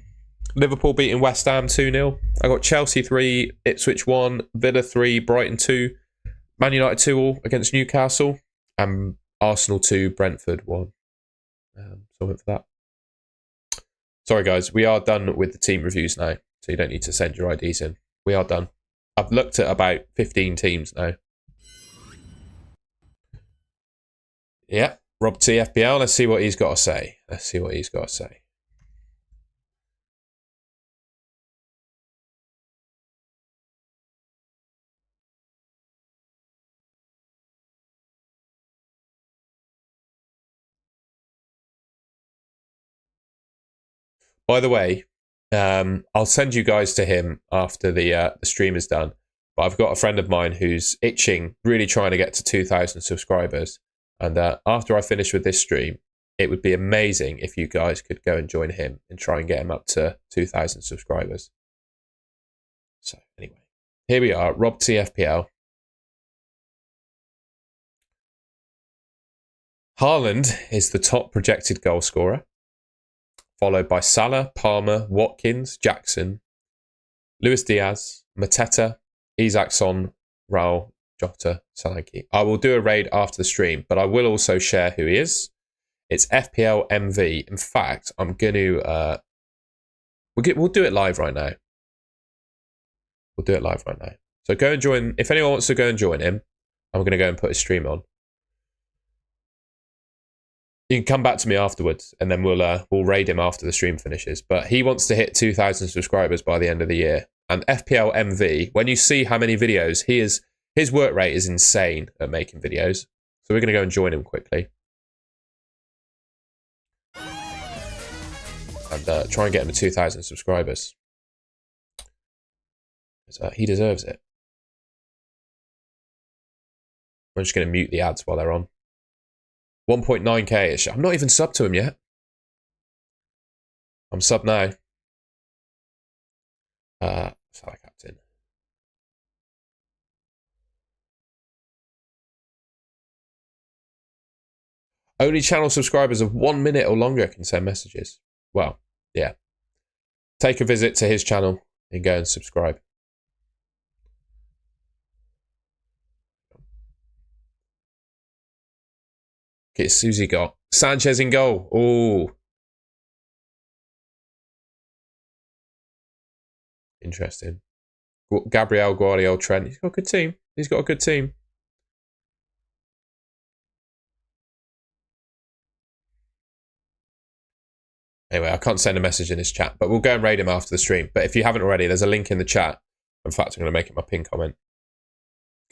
Liverpool beating West Ham 2-0. I got Chelsea 3, Ipswich 1, Villa 3, Brighton 2, Man United 2 all against Newcastle, and Arsenal 2, Brentford 1. So I went for that. Sorry guys, we are done with the team reviews now, so you don't need to send your IDs in. We are done. I've looked at about 15 teams now. Yeah, Rob T FPL, let's see what he's got to say. By the way, I'll send you guys to him after the stream is done. But I've got a friend of mine who's itching, really trying to get to 2,000 subscribers. And after I finish with this stream, it would be amazing if you guys could go and join him and try and get him up to 2,000 subscribers. So anyway, here we are, Rob T FPL. Haaland is the top projected goal scorer, followed by Salah, Palmer, Watkins, Jackson, Luis Diaz, Mateta, Isaacson, Raul, Jota, Solanke. I will do a raid after the stream, but I will also share who he is. It's FPL MV. In fact, I'm going to... we'll do it live right now. So go and join. If anyone wants to go and join him, I'm going to go and put his stream on. You can come back to me afterwards, and then we'll raid him after the stream finishes. But he wants to hit 2,000 subscribers by the end of the year. And FPL MV, when you see how many videos his work rate is insane at making videos. So we're going to go and join him quickly. And try and get him to 2,000 subscribers. He deserves it. I'm just going to mute the ads while they're on. 1.9k. I'm not even subbed to him yet. I'm subbed now. Sorry, Captain. Only channel subscribers of 1 minute or longer can send messages. Well, yeah. Take a visit to his channel and go and subscribe. Okay, Susie got Sanchez in goal. Oh, interesting. Gabriel, Guardiola, Trent. He's got a good team. He's got a good team. Anyway, I can't send a message in his chat, but we'll go and raid him after the stream. But if you haven't already, there's a link in the chat. In fact, I'm going to make it my pin comment.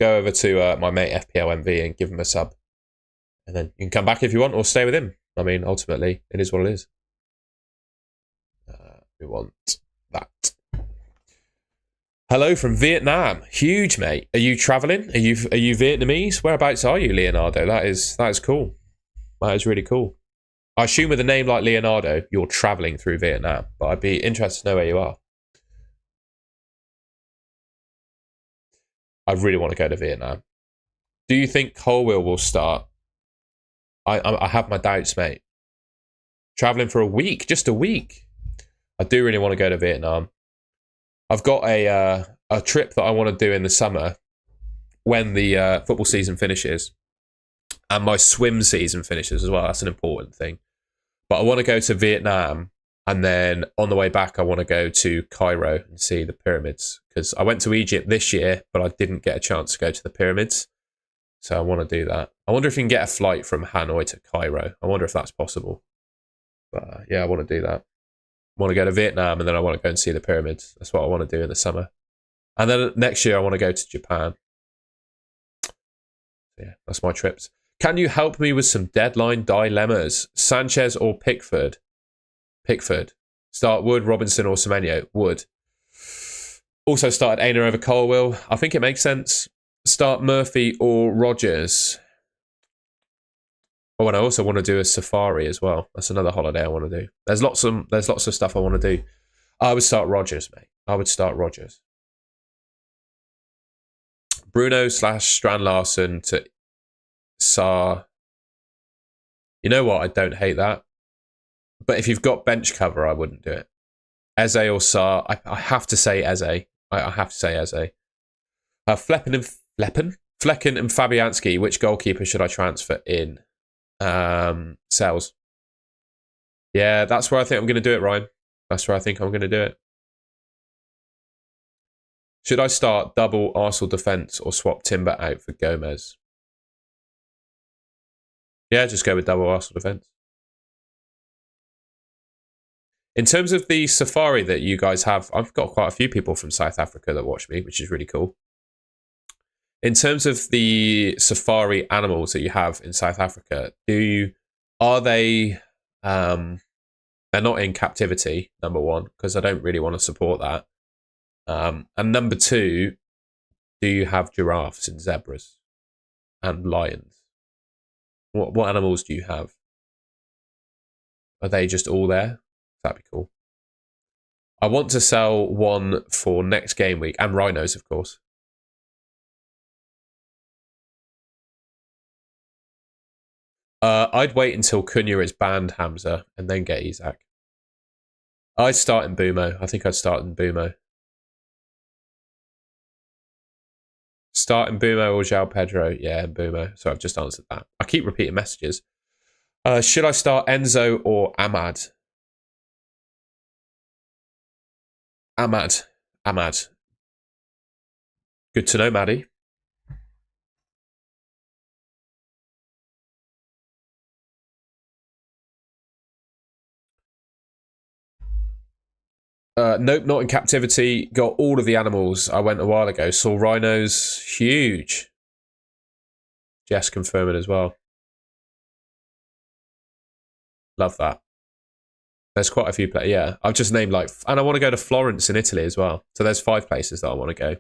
Go over to my mate FPL MV and give him a sub. And then you can come back if you want or stay with him. I mean, ultimately, it is what it is. We want that. Hello from Vietnam. Huge, mate. Are you traveling? Are you Vietnamese? Whereabouts are you, Leonardo? That is cool. That is really cool. I assume with a name like Leonardo, you're traveling through Vietnam, but I'd be interested to know where you are. I really want to go to Vietnam. Do you think Colwell will start? I have my doubts, mate. Traveling for a week, just a week. I do really want to go to Vietnam. I've got a trip that I want to do in the summer when the football season finishes. And my swim season finishes as well. That's an important thing. But I want to go to Vietnam. And then on the way back, I want to go to Cairo and see the pyramids. Because I went to Egypt this year, but I didn't get a chance to go to the pyramids. So I want to do that. I wonder if you can get a flight from Hanoi to Cairo. I wonder if that's possible. But yeah, I want to do that. I want to go to Vietnam and then I want to go and see the pyramids. That's what I want to do in the summer. And then next year, I want to go to Japan. Yeah, that's my trips. Can you help me with some deadline dilemmas? Sanchez or Pickford? Pickford. Start Wood, Robinson or Semenyo? Wood. Also started Aina over Colwell. I think it makes sense. Start Murphy or Rogers. Oh, and I also want to do a safari as well. That's another holiday I want to do. There's lots of stuff I want to do. I would start Rogers, mate. I would start Rogers. Bruno / Strand Larson to Saar. You know what? I don't hate that. But if you've got bench cover, I wouldn't do it. Eze or Saar. I have to say Eze. I have to say Eze. Flecken and Fabianski. Which goalkeeper should I transfer in? Sells. Yeah, that's where I think I'm going to do it, Ryan. That's where I think I'm going to do it. Should I start double Arsenal defence or swap Timber out for Gomez? Yeah, just go with double Arsenal defence. In terms of the safari that you guys have, I've got quite a few people from South Africa that watch me, which is really cool. In terms of the safari animals that you have in South Africa, are they they're not in captivity, number one, because I don't really want to support that. And number two, do you have giraffes and zebras and lions? What animals do you have? Are they just all there? That'd be cool. I want to sell one for next game week, and rhinos, of course. I'd wait until Cunha is banned, Hamza, and then get Isak. I'd start in Bumo. I think I'd start in Bumo. Start in Bumo or João Pedro? Yeah, in Bumo. So I've just answered that. I keep repeating messages. Should I start Enzo or Ahmad? Ahmad. Good to know, Maddie. Nope, not in captivity. Got all of the animals. I went a while ago. Saw rhinos. Huge. Jess confirming as well. Love that. There's quite a few places. Yeah, I've just named and I want to go to Florence in Italy as well. So there's 5 places that I want to go.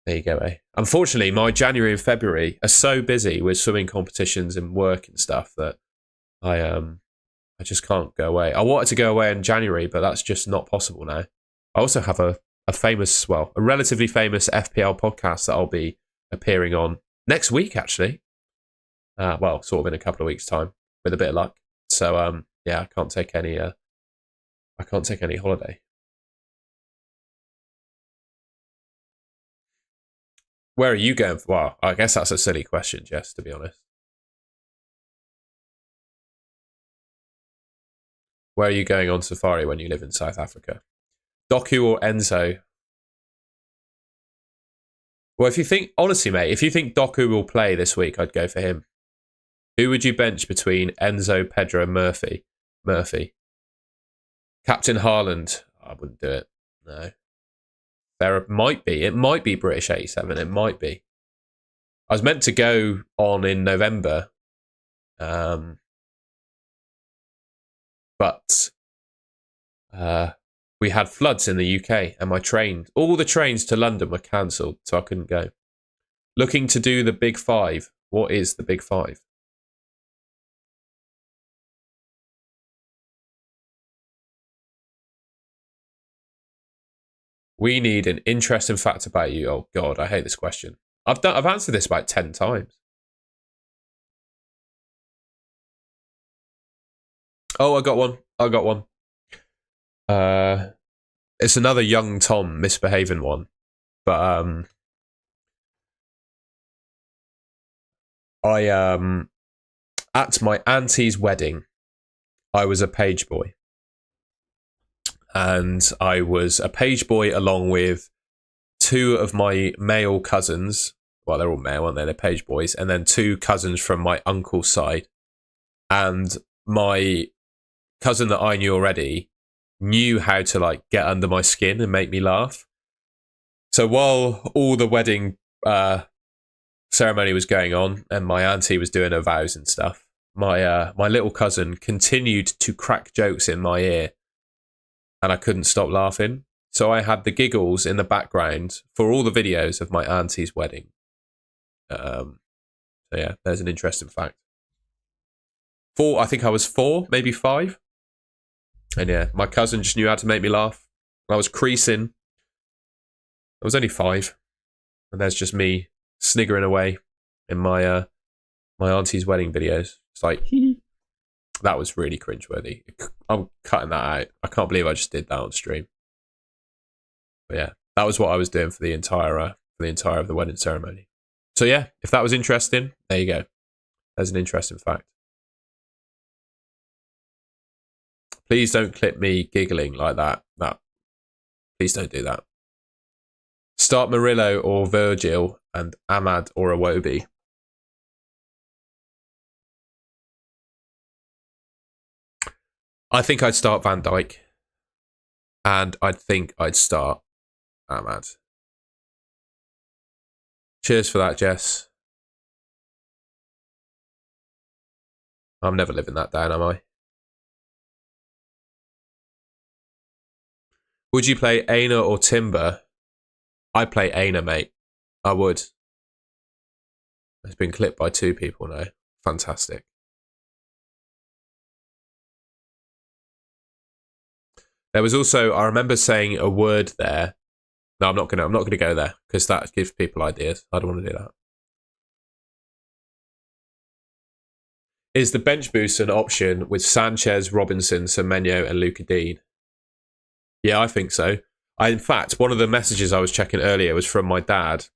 There you go, eh? Unfortunately, my January and February are so busy with swimming competitions and work and stuff that I just can't go away. I wanted to go away in January, but that's just not possible now. I also have a relatively famous FPL podcast that I'll be appearing on next week, actually. Sort of in a couple of weeks' time, with a bit of luck. So, yeah, I can't take any holiday. Where are you going? Well, I guess that's a silly question, Jess, to be honest. Where are you going on safari when you live in South Africa? Doku or Enzo? Well, honestly, mate, if you think Doku will play this week, I'd go for him. Who would you bench between Enzo, Pedro, and Murphy? Captain Haaland? I wouldn't do it. No. There might be. It might be British 87. It might be. I was meant to go on in November. But we had floods in the UK and all the trains to London were cancelled, so I couldn't go. Looking to do the Big 5. What is the Big 5? We need an interesting fact about you. Oh God, I hate this question. I've answered this about 10 times. Oh, I got one. It's another young Tom misbehaving one, but at my auntie's wedding, I was a page boy. And I was a page boy along with 2 of my male cousins. Well, they're all male, aren't they? They're page boys. And then 2 cousins from my uncle's side. And my cousin that I knew already knew how to get under my skin and make me laugh. So while all the wedding ceremony was going on and my auntie was doing her vows and stuff, my little cousin continued to crack jokes in my ear. And I couldn't stop laughing. So I had the giggles in the background for all the videos of my auntie's wedding. So yeah, there's an interesting fact. I think I was 4, maybe 5. And yeah, my cousin just knew how to make me laugh. I was creasing. I was only 5. And there's just me sniggering away in my auntie's wedding videos. It's like, that was really cringeworthy. I'm cutting that out. I can't believe I just did that on stream. But yeah, that was what I was doing for the entire of the wedding ceremony. So yeah, if that was interesting, there you go. There's an interesting fact. Please don't clip me giggling like that. No. Please don't do that. Start Murillo or Virgil and Ahmad or Iwobi. I think I'd start Van Dijk. And I think I'd start Ahmad. Cheers for that, Jess. I'm never living that down, am I? Would you play Aina or Timber? I'd play Aina, mate. I would. It's been clipped by 2 people now. Fantastic. There was also, I remember saying a word there. No, I'm not gonna go there because that gives people ideas. I don't want to do that. Is the bench boost an option with Sanchez, Robinson, Semenyo, and Luka Dean? Yeah, I think so. In fact, one of the messages I was checking earlier was from my dad.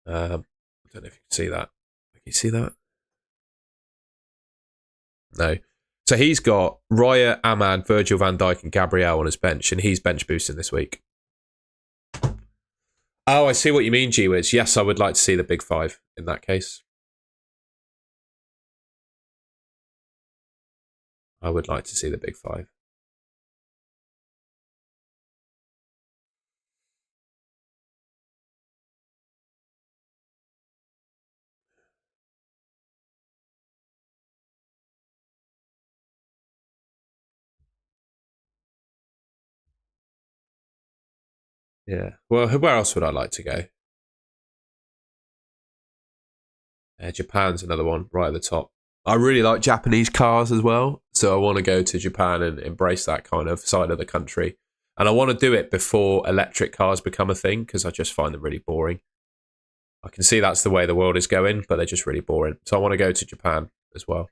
I don't know if you can see that. Can you see that? No. So he's got Raya, Ahmad, Virgil van Dijk, and Gabriel on his bench, and he's bench boosting this week. Oh, I see what you mean, G-Wiz. Yes, I would like to see the big five in that case. I would like to see the big five. Yeah. Well, where else would I like to go? Japan's another one right at the top. I really like Japanese cars as well, so I want to go to Japan and embrace that kind of side of the country. And I want to do it before electric cars become a thing because I just find them really boring. I can see that's the way the world is going, but they're just really boring. So I want to go to Japan as well.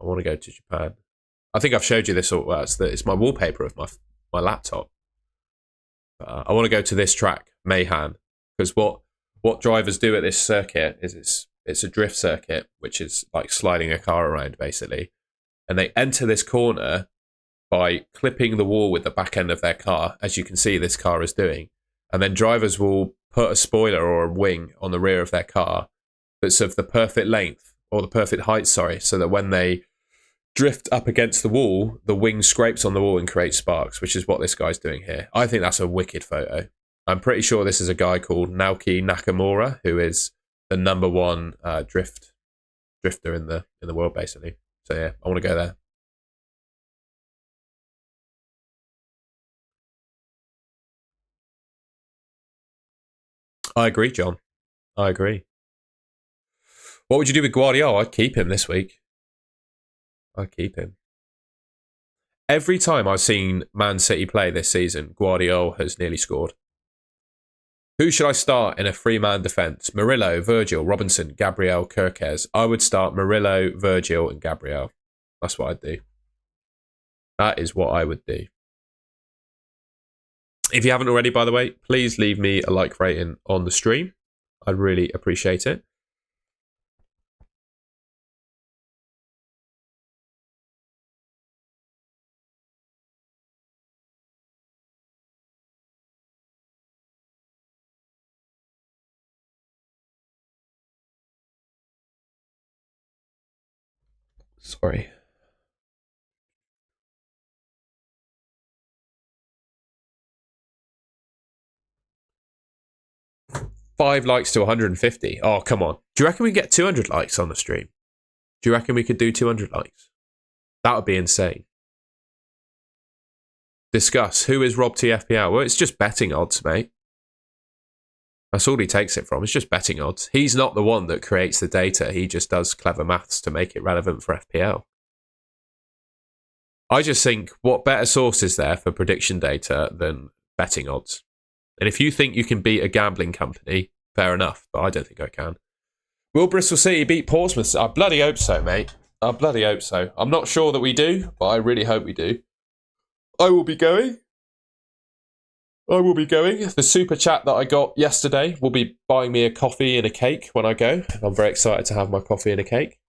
I want to go to Japan. I think I've showed you this. It's my wallpaper of my laptop. I want to go to this track, Mayhan, because what drivers do at this circuit is it's a drift circuit, which is like sliding a car around basically, and they enter this corner by clipping the wall with the back end of their car, as you can see this car is doing, and then drivers will put a spoiler or a wing on the rear of their car that's of the perfect length or the perfect height, sorry, so that when they drift up against the wall, the wing scrapes on the wall and creates sparks, which is what this guy's doing here. I think that's a wicked photo. I'm pretty sure this is a guy called Naoki Nakamura, who is the number one drifter in the world, basically. So yeah, I want to go there. I agree, John. I agree. What would you do with Guardiola? I'd keep him this week. I'd keep him. Every time I've seen Man City play this season, Guardiola has nearly scored. Who should I start in a three-man defence? Murillo, Virgil, Robinson, Gabriel, Kirkes. I would start Murillo, Virgil, and Gabriel. That's what I'd do. That is what I would do. If you haven't already, by the way, please leave me a like rating on the stream. I'd really appreciate it. Sorry. Five likes to 150. Oh, come on. Do you reckon we get 200 likes on the stream? Do you reckon we could do 200 likes? That would be insane. Discuss. Who is Rob TFPL? Well, it's just betting odds, mate. That's all he takes it from. It's just betting odds. He's not the one that creates the data. He just does clever maths to make it relevant for FPL. I just think what better source is there for prediction data than betting odds? And if you think you can beat a gambling company, fair enough, but I don't think I can. Will Bristol City beat Portsmouth? I bloody hope so, mate. I bloody hope so. I'm not sure that we do, but I really hope we do. I will be going. The super chat that I got yesterday will be buying me a coffee and a cake when I go. I'm very excited to have my coffee and a cake.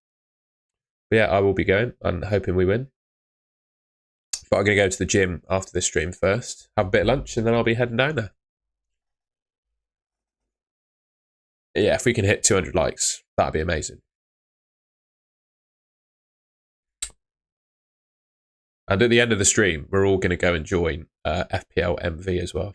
But yeah, I will be going and hoping we win. But I'm going to go to the gym after this stream first, have a bit of lunch, and then I'll be heading down there. Yeah, if we can hit 200 likes, that'd be amazing. And at the end of the stream, we're all going to go and join FPL MV as well.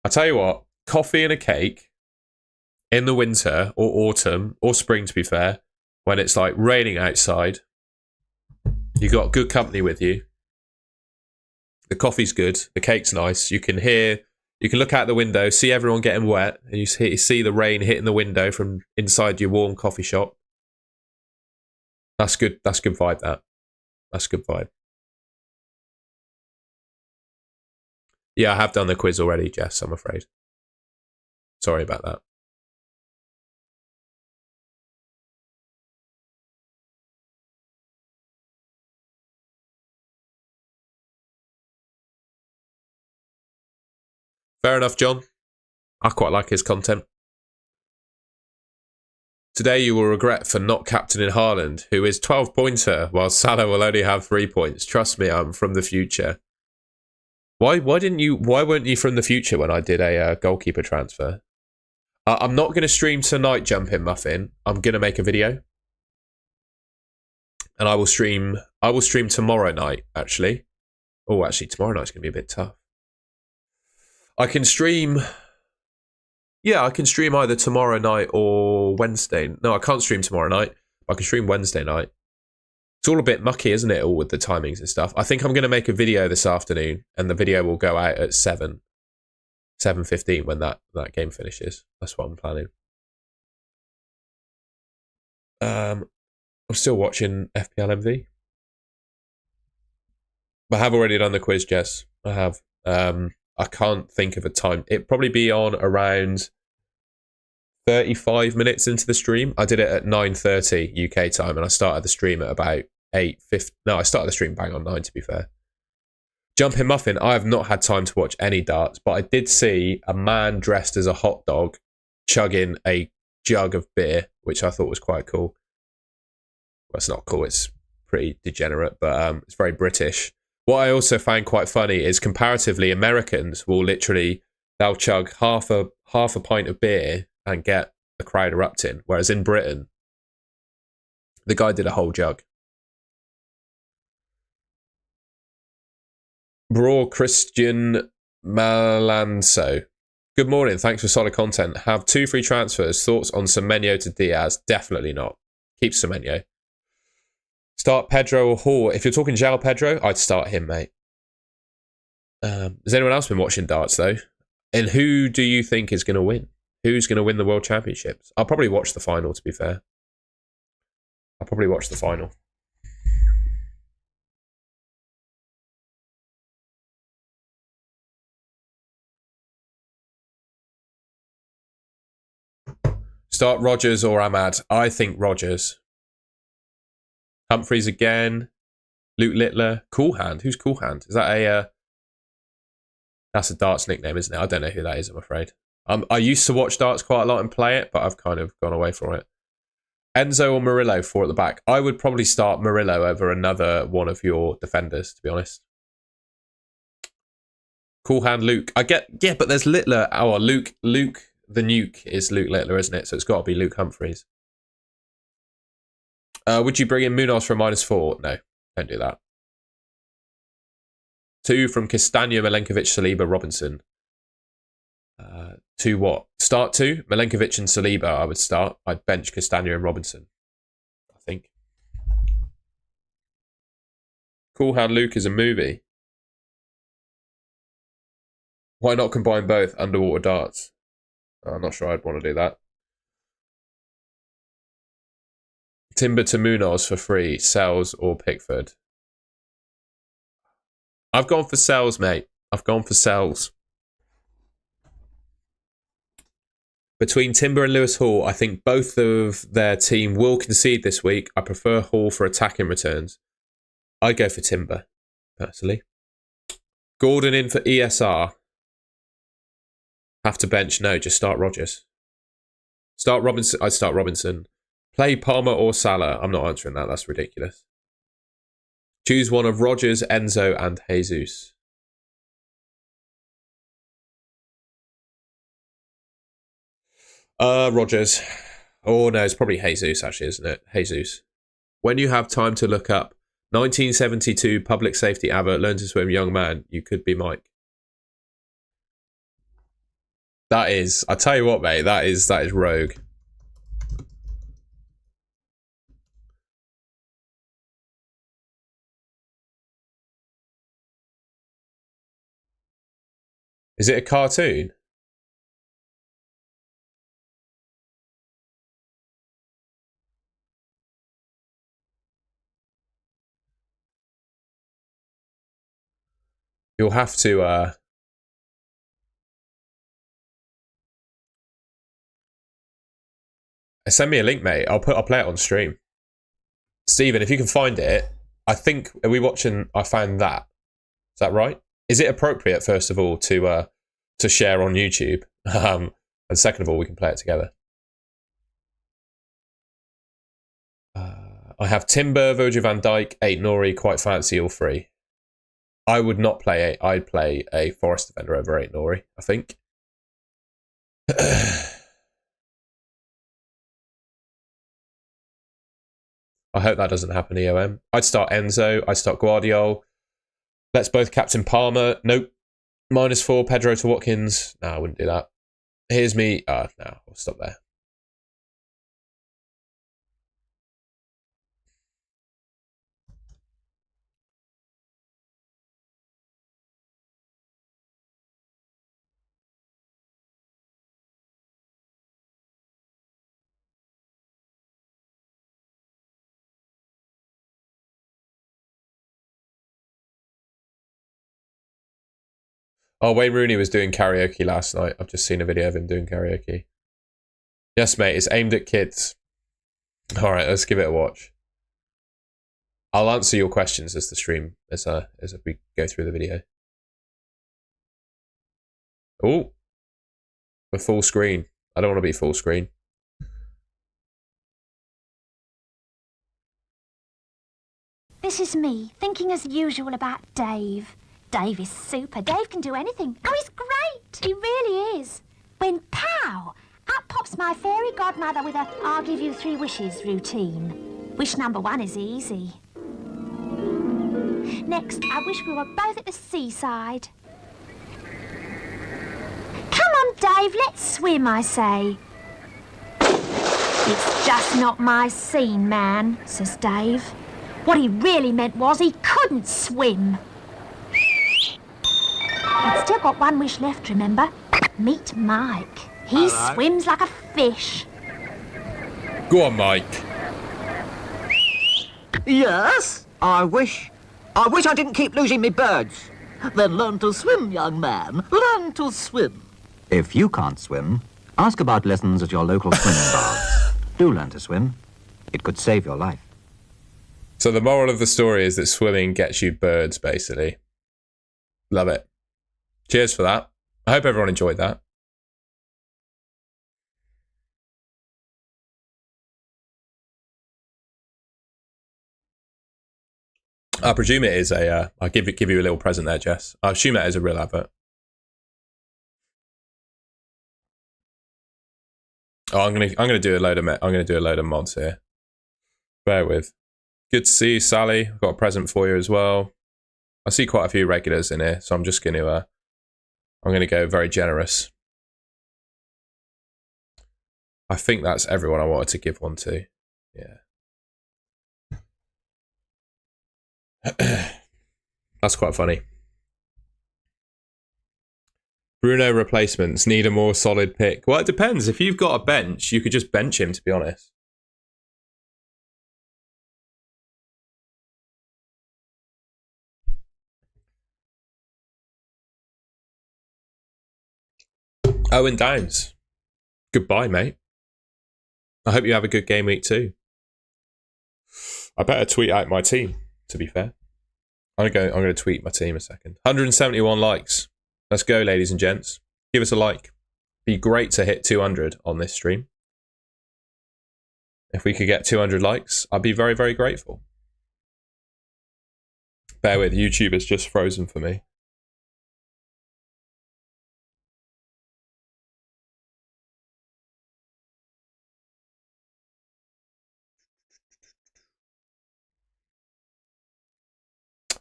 I tell you what, coffee and a cake in the winter or autumn or spring, to be fair, when it's like raining outside, you got good company with you. The coffee's good, the cake's nice. You can look out the window, see everyone getting wet, and you see the rain hitting the window from inside your warm coffee shop. That's good. That's good vibe. That's good vibe. Yeah, I have done the quiz already, Jess. I'm afraid. Sorry about that. Fair enough, John. I quite like his content. Today you will regret for not captaining Haaland, who is 12-pointer, while Salah will only have 3 points. Trust me, I'm from the future. Why weren't you from the future when I did a goalkeeper transfer? I'm not going to stream tonight, Jumping Muffin. I'm going to make a video. And I will stream tomorrow night, actually. Oh, actually, tomorrow night's going to be a bit tough. I can stream... Yeah, I can stream either tomorrow night or Wednesday. No, I can't stream tomorrow night. I can stream Wednesday night. It's all a bit mucky, isn't it, all with the timings and stuff. I think I'm going to make a video this afternoon, and the video will go out at 7:15 when that game finishes. That's what I'm planning. I'm still watching FPL MV. I have already done the quiz, Jess. I have. I can't think of a time. It'd probably be on around 35 minutes into the stream. I did it at 9:30 UK time, and I started the stream at about 8:50. No, I started the stream bang on 9, to be fair. Jumping Muffin, I have not had time to watch any darts, but I did see a man dressed as a hot dog chugging a jug of beer, which I thought was quite cool. Well, it's not cool. It's pretty degenerate, but it's very British. What I also find quite funny is comparatively Americans will they'll chug half a pint of beer and get the crowd erupting, whereas in Britain, the guy did a whole jug. Braw Christian Malanso. Good morning. Thanks for solid content. Have 2 free transfers. Thoughts on Semenyo to Diaz? Definitely not. Keep Semenyo. Start Pedro or Hall. If you're talking João Pedro, I'd start him, mate. Has anyone else been watching darts, though? And who do you think is going to win? Who's going to win the World Championships? I'll probably watch the final, to be fair. I'll probably watch the final. Start Rodgers or Ahmad? I think Rodgers. Humphreys again. Luke Littler. Cool Hand. Who's Cool Hand? Is that a... That's a darts nickname, isn't it? I don't know who that is, I'm afraid. I used to watch darts quite a lot and play it, but I've kind of gone away from it. Enzo or Murillo, 4 at the back. I would probably start Murillo over another one of your defenders, to be honest. Cool Hand Luke. Yeah, but there's Littler. Oh, Luke the Nuke is Luke Littler, isn't it? So it's got to be Luke Humphreys. Would you bring in Munoz for a -4? No, don't do that. 2 from Castagna, Milenkovic, Saliba, Robinson. 2 what? Start 2? Milenkovic and Saliba, I would start. I'd bench Castagna and Robinson, I think. Cool Hand Luke is a movie. Why not combine both? Underwater darts. I'm not sure I'd want to do that. Timber to Munoz for free. Sells or Pickford. I've gone for Sells, mate. I've gone for Sells. Between Timber and Lewis Hall, I think both of their team will concede this week. I prefer Hall for attacking returns. I'd go for Timber, personally. Gordon in for ESR. Have to bench? No, just start Rodgers. Start Robinson. I'd start Robinson. Play Palmer or Salah. I'm not answering that. That's ridiculous. Choose one of Rodgers, Enzo, and Jesus. Rodgers. Oh, no, it's probably Jesus, actually, isn't it? Jesus. When you have time to look up 1972 public safety advert, learn to swim, young man, you could be Mike. That is, I tell you what, mate, that is rogue. Is it a cartoon? You'll have to send me a link, mate. I'll play it on stream. Stephen, if you can find it, I think, are we watching I Found That? Is that right? Is it appropriate, first of all, to to share on YouTube. And second of all, we can play it together. I have Timber, Virgil van Dijk, 8 Nori, quite fancy all three. I would not play 8. I'd play a Forest defender over 8 Nori, I think. I hope that doesn't happen, EOM. I'd start Enzo. I'd start Guardiola. Let's both captain Palmer. Nope. -4, Pedro to Watkins. No, I wouldn't do that. Here's me. No, I'll stop there. Oh, Wayne Rooney was doing karaoke last night. I've just seen a video of him doing karaoke. Yes, mate. It's aimed at kids. All right, let's give it a watch. I'll answer your questions as the stream, as we go through the video. Oh, we're full screen. I don't want to be full screen. This is me, thinking as usual about Dave. Dave is super. Dave can do anything. Oh, he's great. He really is. When pow, up pops my fairy godmother with a "I'll give you 3 wishes" routine. Wish number 1 is easy. Next, I wish we were both at the seaside. Come on, Dave, let's swim, I say. It's just not my scene, man, says Dave. What he really meant was he couldn't swim. I've still got 1 wish left, remember? Meet Mike. He swims like a fish. Go on, Mike. Yes, I wish I didn't keep losing me birds. Then learn to swim, young man. Learn to swim. If you can't swim, ask about lessons at your local swimming baths. Do learn to swim. It could save your life. So the moral of the story is that swimming gets you birds, basically. Love it. Cheers for that. I hope everyone enjoyed that. I presume it is a. I'll give you a little present there, Jess. I assume that is a real advert. Oh, I'm gonna do a load of mods here. Bear with. Good to see you, Sally. I've got a present for you as well. I see quite a few regulars in here, so I'm just gonna go very generous. I think that's everyone I wanted to give one to. Yeah. That's quite funny. Bruno replacements need a more solid pick. Well, it depends. If you've got a bench, you could just bench him, to be honest. Owen Downs. Goodbye, mate. I hope you have a good game week too. I better tweet out my team, to be fair. I'm gonna tweet my team a second. 171 likes. Let's go, ladies and gents. Give us a like. Be great to hit 200 on this stream. If we could get 200 likes, I'd be very, very grateful. Bear with, YouTube is just frozen for me.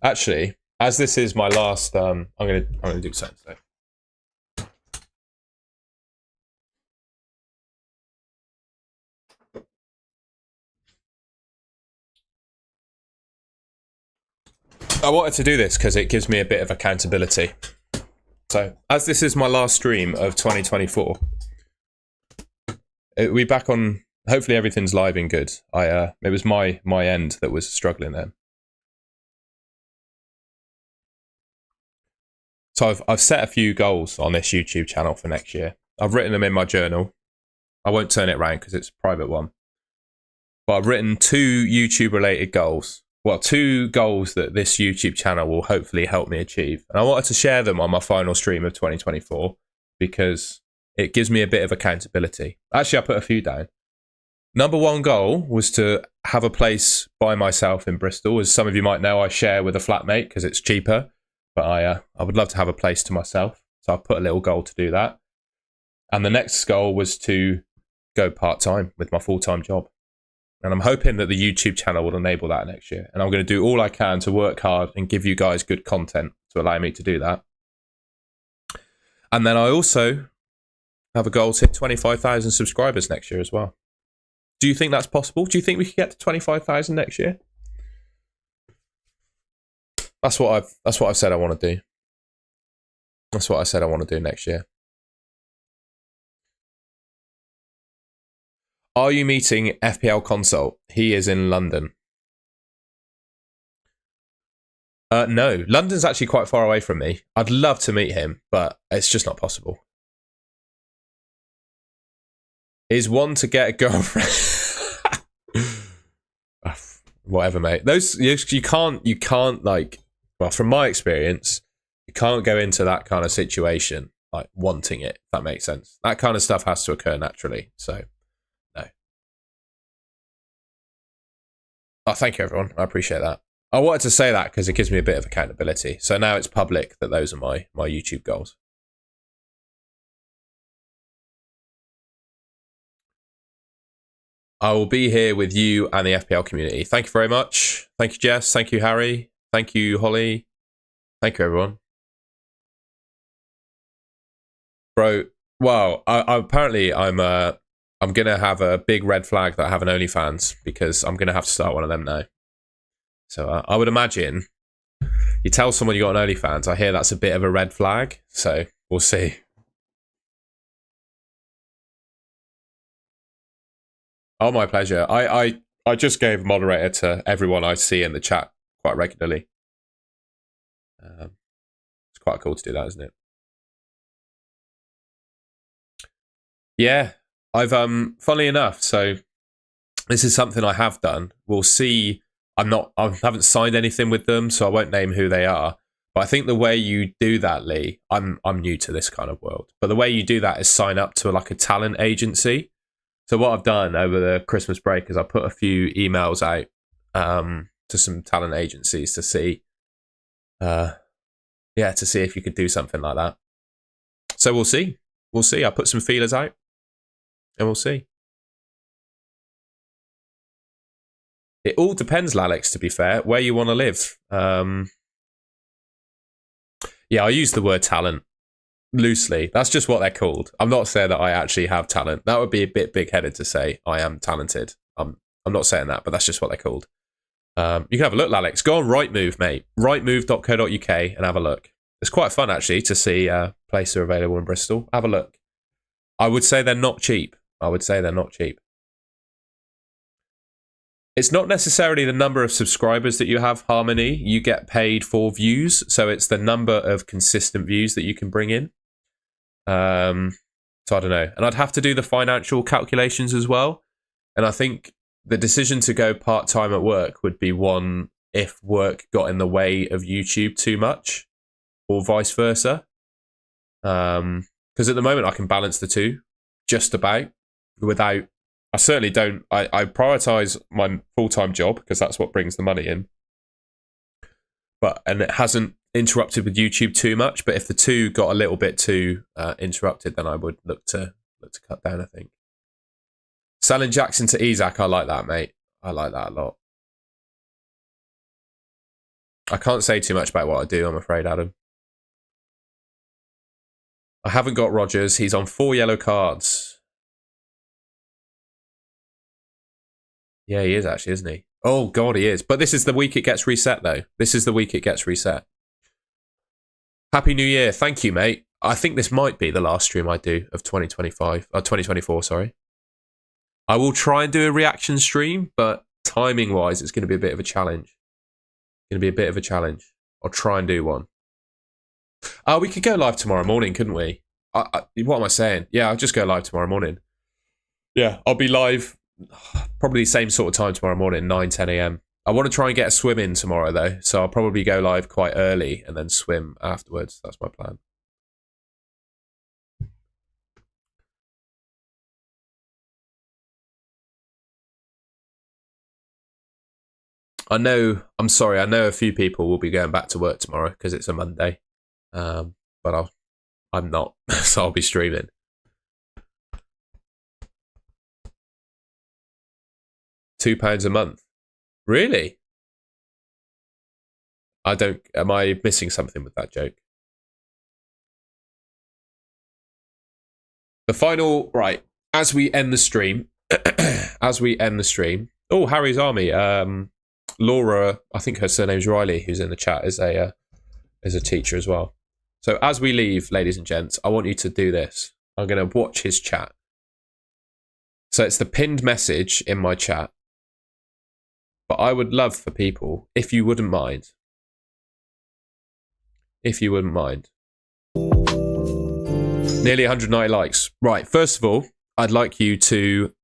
Actually, as this is my last, I'm gonna do something today. I wanted to do this because it gives me a bit of accountability. So, as this is my last stream of 2024, we back on. Hopefully, everything's live and good. It was my end that was struggling then. So I've set a few goals on this YouTube channel for next year. I've written them in my journal. I won't turn it around because it's a private one. But I've written 2 YouTube related goals. two goals that this YouTube channel will hopefully help me achieve. And I wanted to share them on my final stream of 2024 because it gives me a bit of accountability. Actually, I put a few down. Number one goal was to have a place by myself in Bristol. As some of you might know, I share with a flatmate because it's cheaper, but I would love to have a place to myself. So I put a little goal to do that. And the next goal was to go part-time with my full-time job. And I'm hoping that the YouTube channel will enable that next year. And I'm going to do all I can to work hard and give you guys good content to allow me to do that. And then I also have a goal to hit 25,000 subscribers next year as well. Do you think that's possible? Do you think we could get to 25,000 next year? That's what I've said I want to do. That's what I said I want to do next year. Are you meeting FPL Consult? He is in London. No, London's actually quite far away from me. I'd love to meet him, but it's just not possible. Is one to get a girlfriend? Whatever, mate. Those you can't like. Well, from my experience, you can't go into that kind of situation like wanting it. If that makes sense. That kind of stuff has to occur naturally. So. Oh, thank you, everyone. I appreciate that. I wanted to say that because it gives me a bit of accountability. So now it's public that those are my YouTube goals. I will be here with you and the FPL community. Thank you very much. Thank you, Jess. Thank you, Harry. Thank you, Holly. Thank you, everyone. Bro, wow. I'm going to have a big red flag that I have an OnlyFans because I'm going to have to start one of them now. So I would imagine you tell someone you got an OnlyFans, I hear that's a bit of a red flag. So we'll see. Oh, my pleasure. I just gave moderator to everyone I see in the chat quite regularly. It's quite cool to do that, isn't it? Yeah. I've funnily enough, so this is something I have done. We'll see. I haven't signed anything with them, so I won't name who they are. But I think the way you do that, Lee, I'm new to this kind of world. But the way you do that is sign up to like a talent agency. So what I've done over the Christmas break is I put a few emails out to some talent agencies to see, to see if you could do something like that. So we'll see. We'll see. I put some feelers out. And we'll see. It all depends, Alex, to be fair, where you want to live. Yeah, I use the word talent loosely. That's just what they're called. I'm not saying that I actually have talent. That would be a bit big-headed to say I am talented. I'm not saying that, but that's just what they're called. You can have a look, Alex. Go on Rightmove, mate. Rightmove.co.uk and have a look. It's quite fun, actually, to see places are available in Bristol. Have a look. I would say they're not cheap. It's not necessarily the number of subscribers that you have, Harmony. You get paid for views. So it's the number of consistent views that you can bring in. So I don't know. And I'd have to do the financial calculations as well. And I think the decision to go part-time at work would be one if work got in the way of YouTube too much or vice versa. Because at the moment I can balance the two just about without, I certainly don't, I prioritize my full-time job because that's what brings the money in. And it hasn't interrupted with YouTube too much, but if the two got a little bit too interrupted, then I would look to cut down, I think. Selling Jackson to Isaac, I like that, mate. I like that a lot. I can't say too much about what I do, I'm afraid, Adam. I haven't got Rodgers. He's on 4 yellow cards. Yeah, he is actually, isn't he? Oh, God, he is. But this is the week it gets reset, though. This is the week it gets reset. Happy New Year. Thank you, mate. I think this might be the last stream I do of 2024, sorry. I will try and do a reaction stream, but timing-wise, it's going to be a bit of a challenge. I'll try and do one. We could go live tomorrow morning, couldn't we? What am I saying? Yeah, I'll just go live tomorrow morning. Yeah, I'll be live probably the same sort of time tomorrow morning, 9, 10 a.m. I want to try and get a swim in tomorrow, though. So I'll probably go live quite early and then swim afterwards. That's my plan. I'm sorry, I know a few people will be going back to work tomorrow because it's a Monday. But I'm not, so I'll be streaming. £2 a month. Really? Am I missing something with that joke? The final, right, as we end the stream, oh, Harry's Army, Laura, I think her surname's Riley, who's in the chat, is a teacher as well. So as we leave, ladies and gents, I want you to do this. I'm going to watch his chat. So it's the pinned message in my chat. But I would love for people, if you wouldn't mind. Nearly 190 likes. Right, first of all, I'd like you to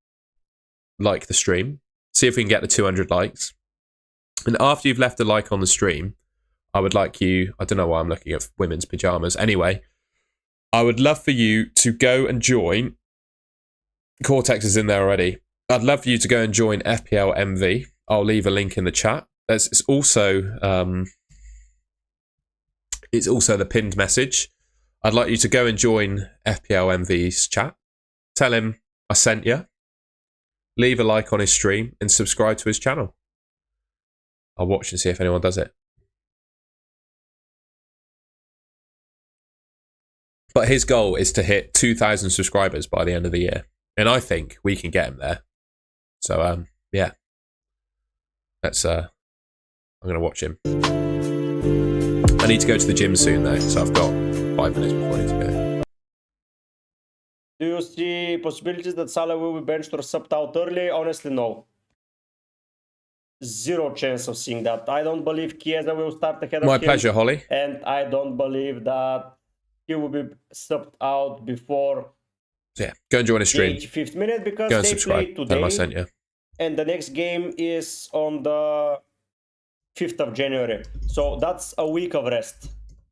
like the stream. See if we can get the 200 likes. And after you've left a like on the stream, I would like you, I don't know why I'm looking at women's pajamas. Anyway, I would love for you to go and join. Cortex is in there already. I'd love for you to go and join FPL MV. I'll leave a link in the chat. It's also the pinned message. I'd like you to go and join FPL MV's chat. Tell him I sent you. Leave a like on his stream and subscribe to his channel. I'll watch and see if anyone does it. But his goal is to hit 2,000 subscribers by the end of the year. And I think we can get him there. So, yeah. I'm going to watch him. I need to go to the gym soon, though. So I've got 5 minutes before I need to go. Do you see possibilities that Salah will be benched or subbed out early? Honestly, no. Zero chance of seeing that. I don't believe Chiesa will start ahead of him. My pleasure, Holly. And I don't believe that he will be subbed out before So yeah, go and join a stream. the 85th minute because Go and they subscribe. play Tell him I today. sent you. And the next game is on the 5th of January. So that's a week of rest.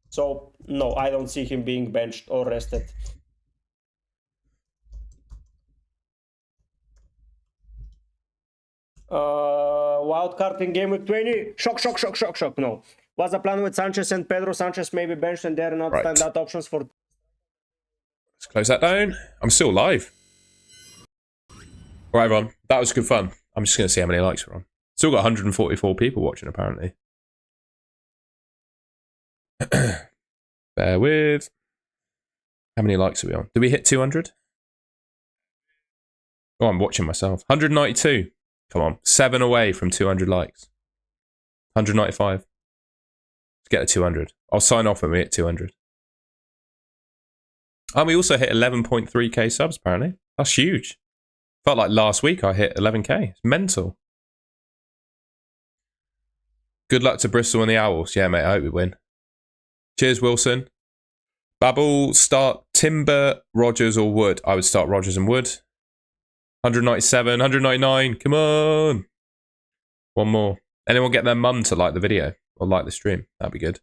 So no, I don't see him being benched or rested. Wildcard in Gameweek 20. Shock. No. What's the plan with Sanchez and Pedro? Sanchez may be benched and they're not standout options for... Let's close that down. I'm still live. All right, everyone. That was good fun. I'm just going to see how many likes we're on. Still got 144 people watching, apparently. Bear with. How many likes are we on? Did we hit 200? Oh, I'm watching myself. 192. Come on. 7 away from 200 likes. 195. Let's get to 200. I'll sign off when we hit 200. And we also hit 11.3k subs, apparently. That's huge. Felt like last week I hit 11k. It's mental. Good luck to Bristol and the Owls. Yeah, mate, I hope we win. Cheers, Wilson. Babble, start Timber, Rogers or Wood. I would start Rogers and Wood. 197, 199. Come on. One more. Anyone get their mum to like the video or like the stream? That'd be good.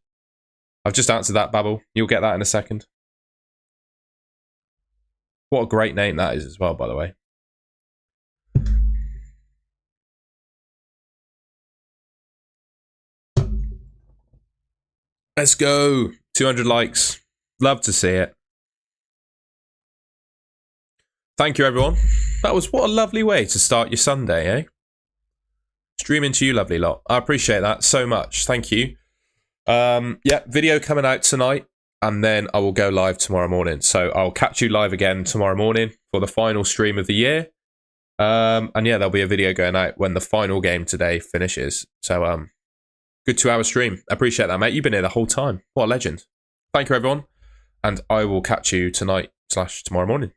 I've just answered that, Babble. You'll get that in a second. What a great name that is as well, by the way. Let's go. 200 likes. Love to see it. Thank you, everyone. That was what a lovely way to start your Sunday, eh? Streaming to you, lovely lot. I appreciate that so much. Thank you. Yeah, video coming out tonight, and then I will go live tomorrow morning. So I'll catch you live again tomorrow morning for the final stream of the year. And yeah, there'll be a video going out when the final game today finishes. So good 2 hour stream. Appreciate that, mate. You've been here the whole time. What a legend. Thank you, everyone. And I will catch you tonight / tomorrow morning.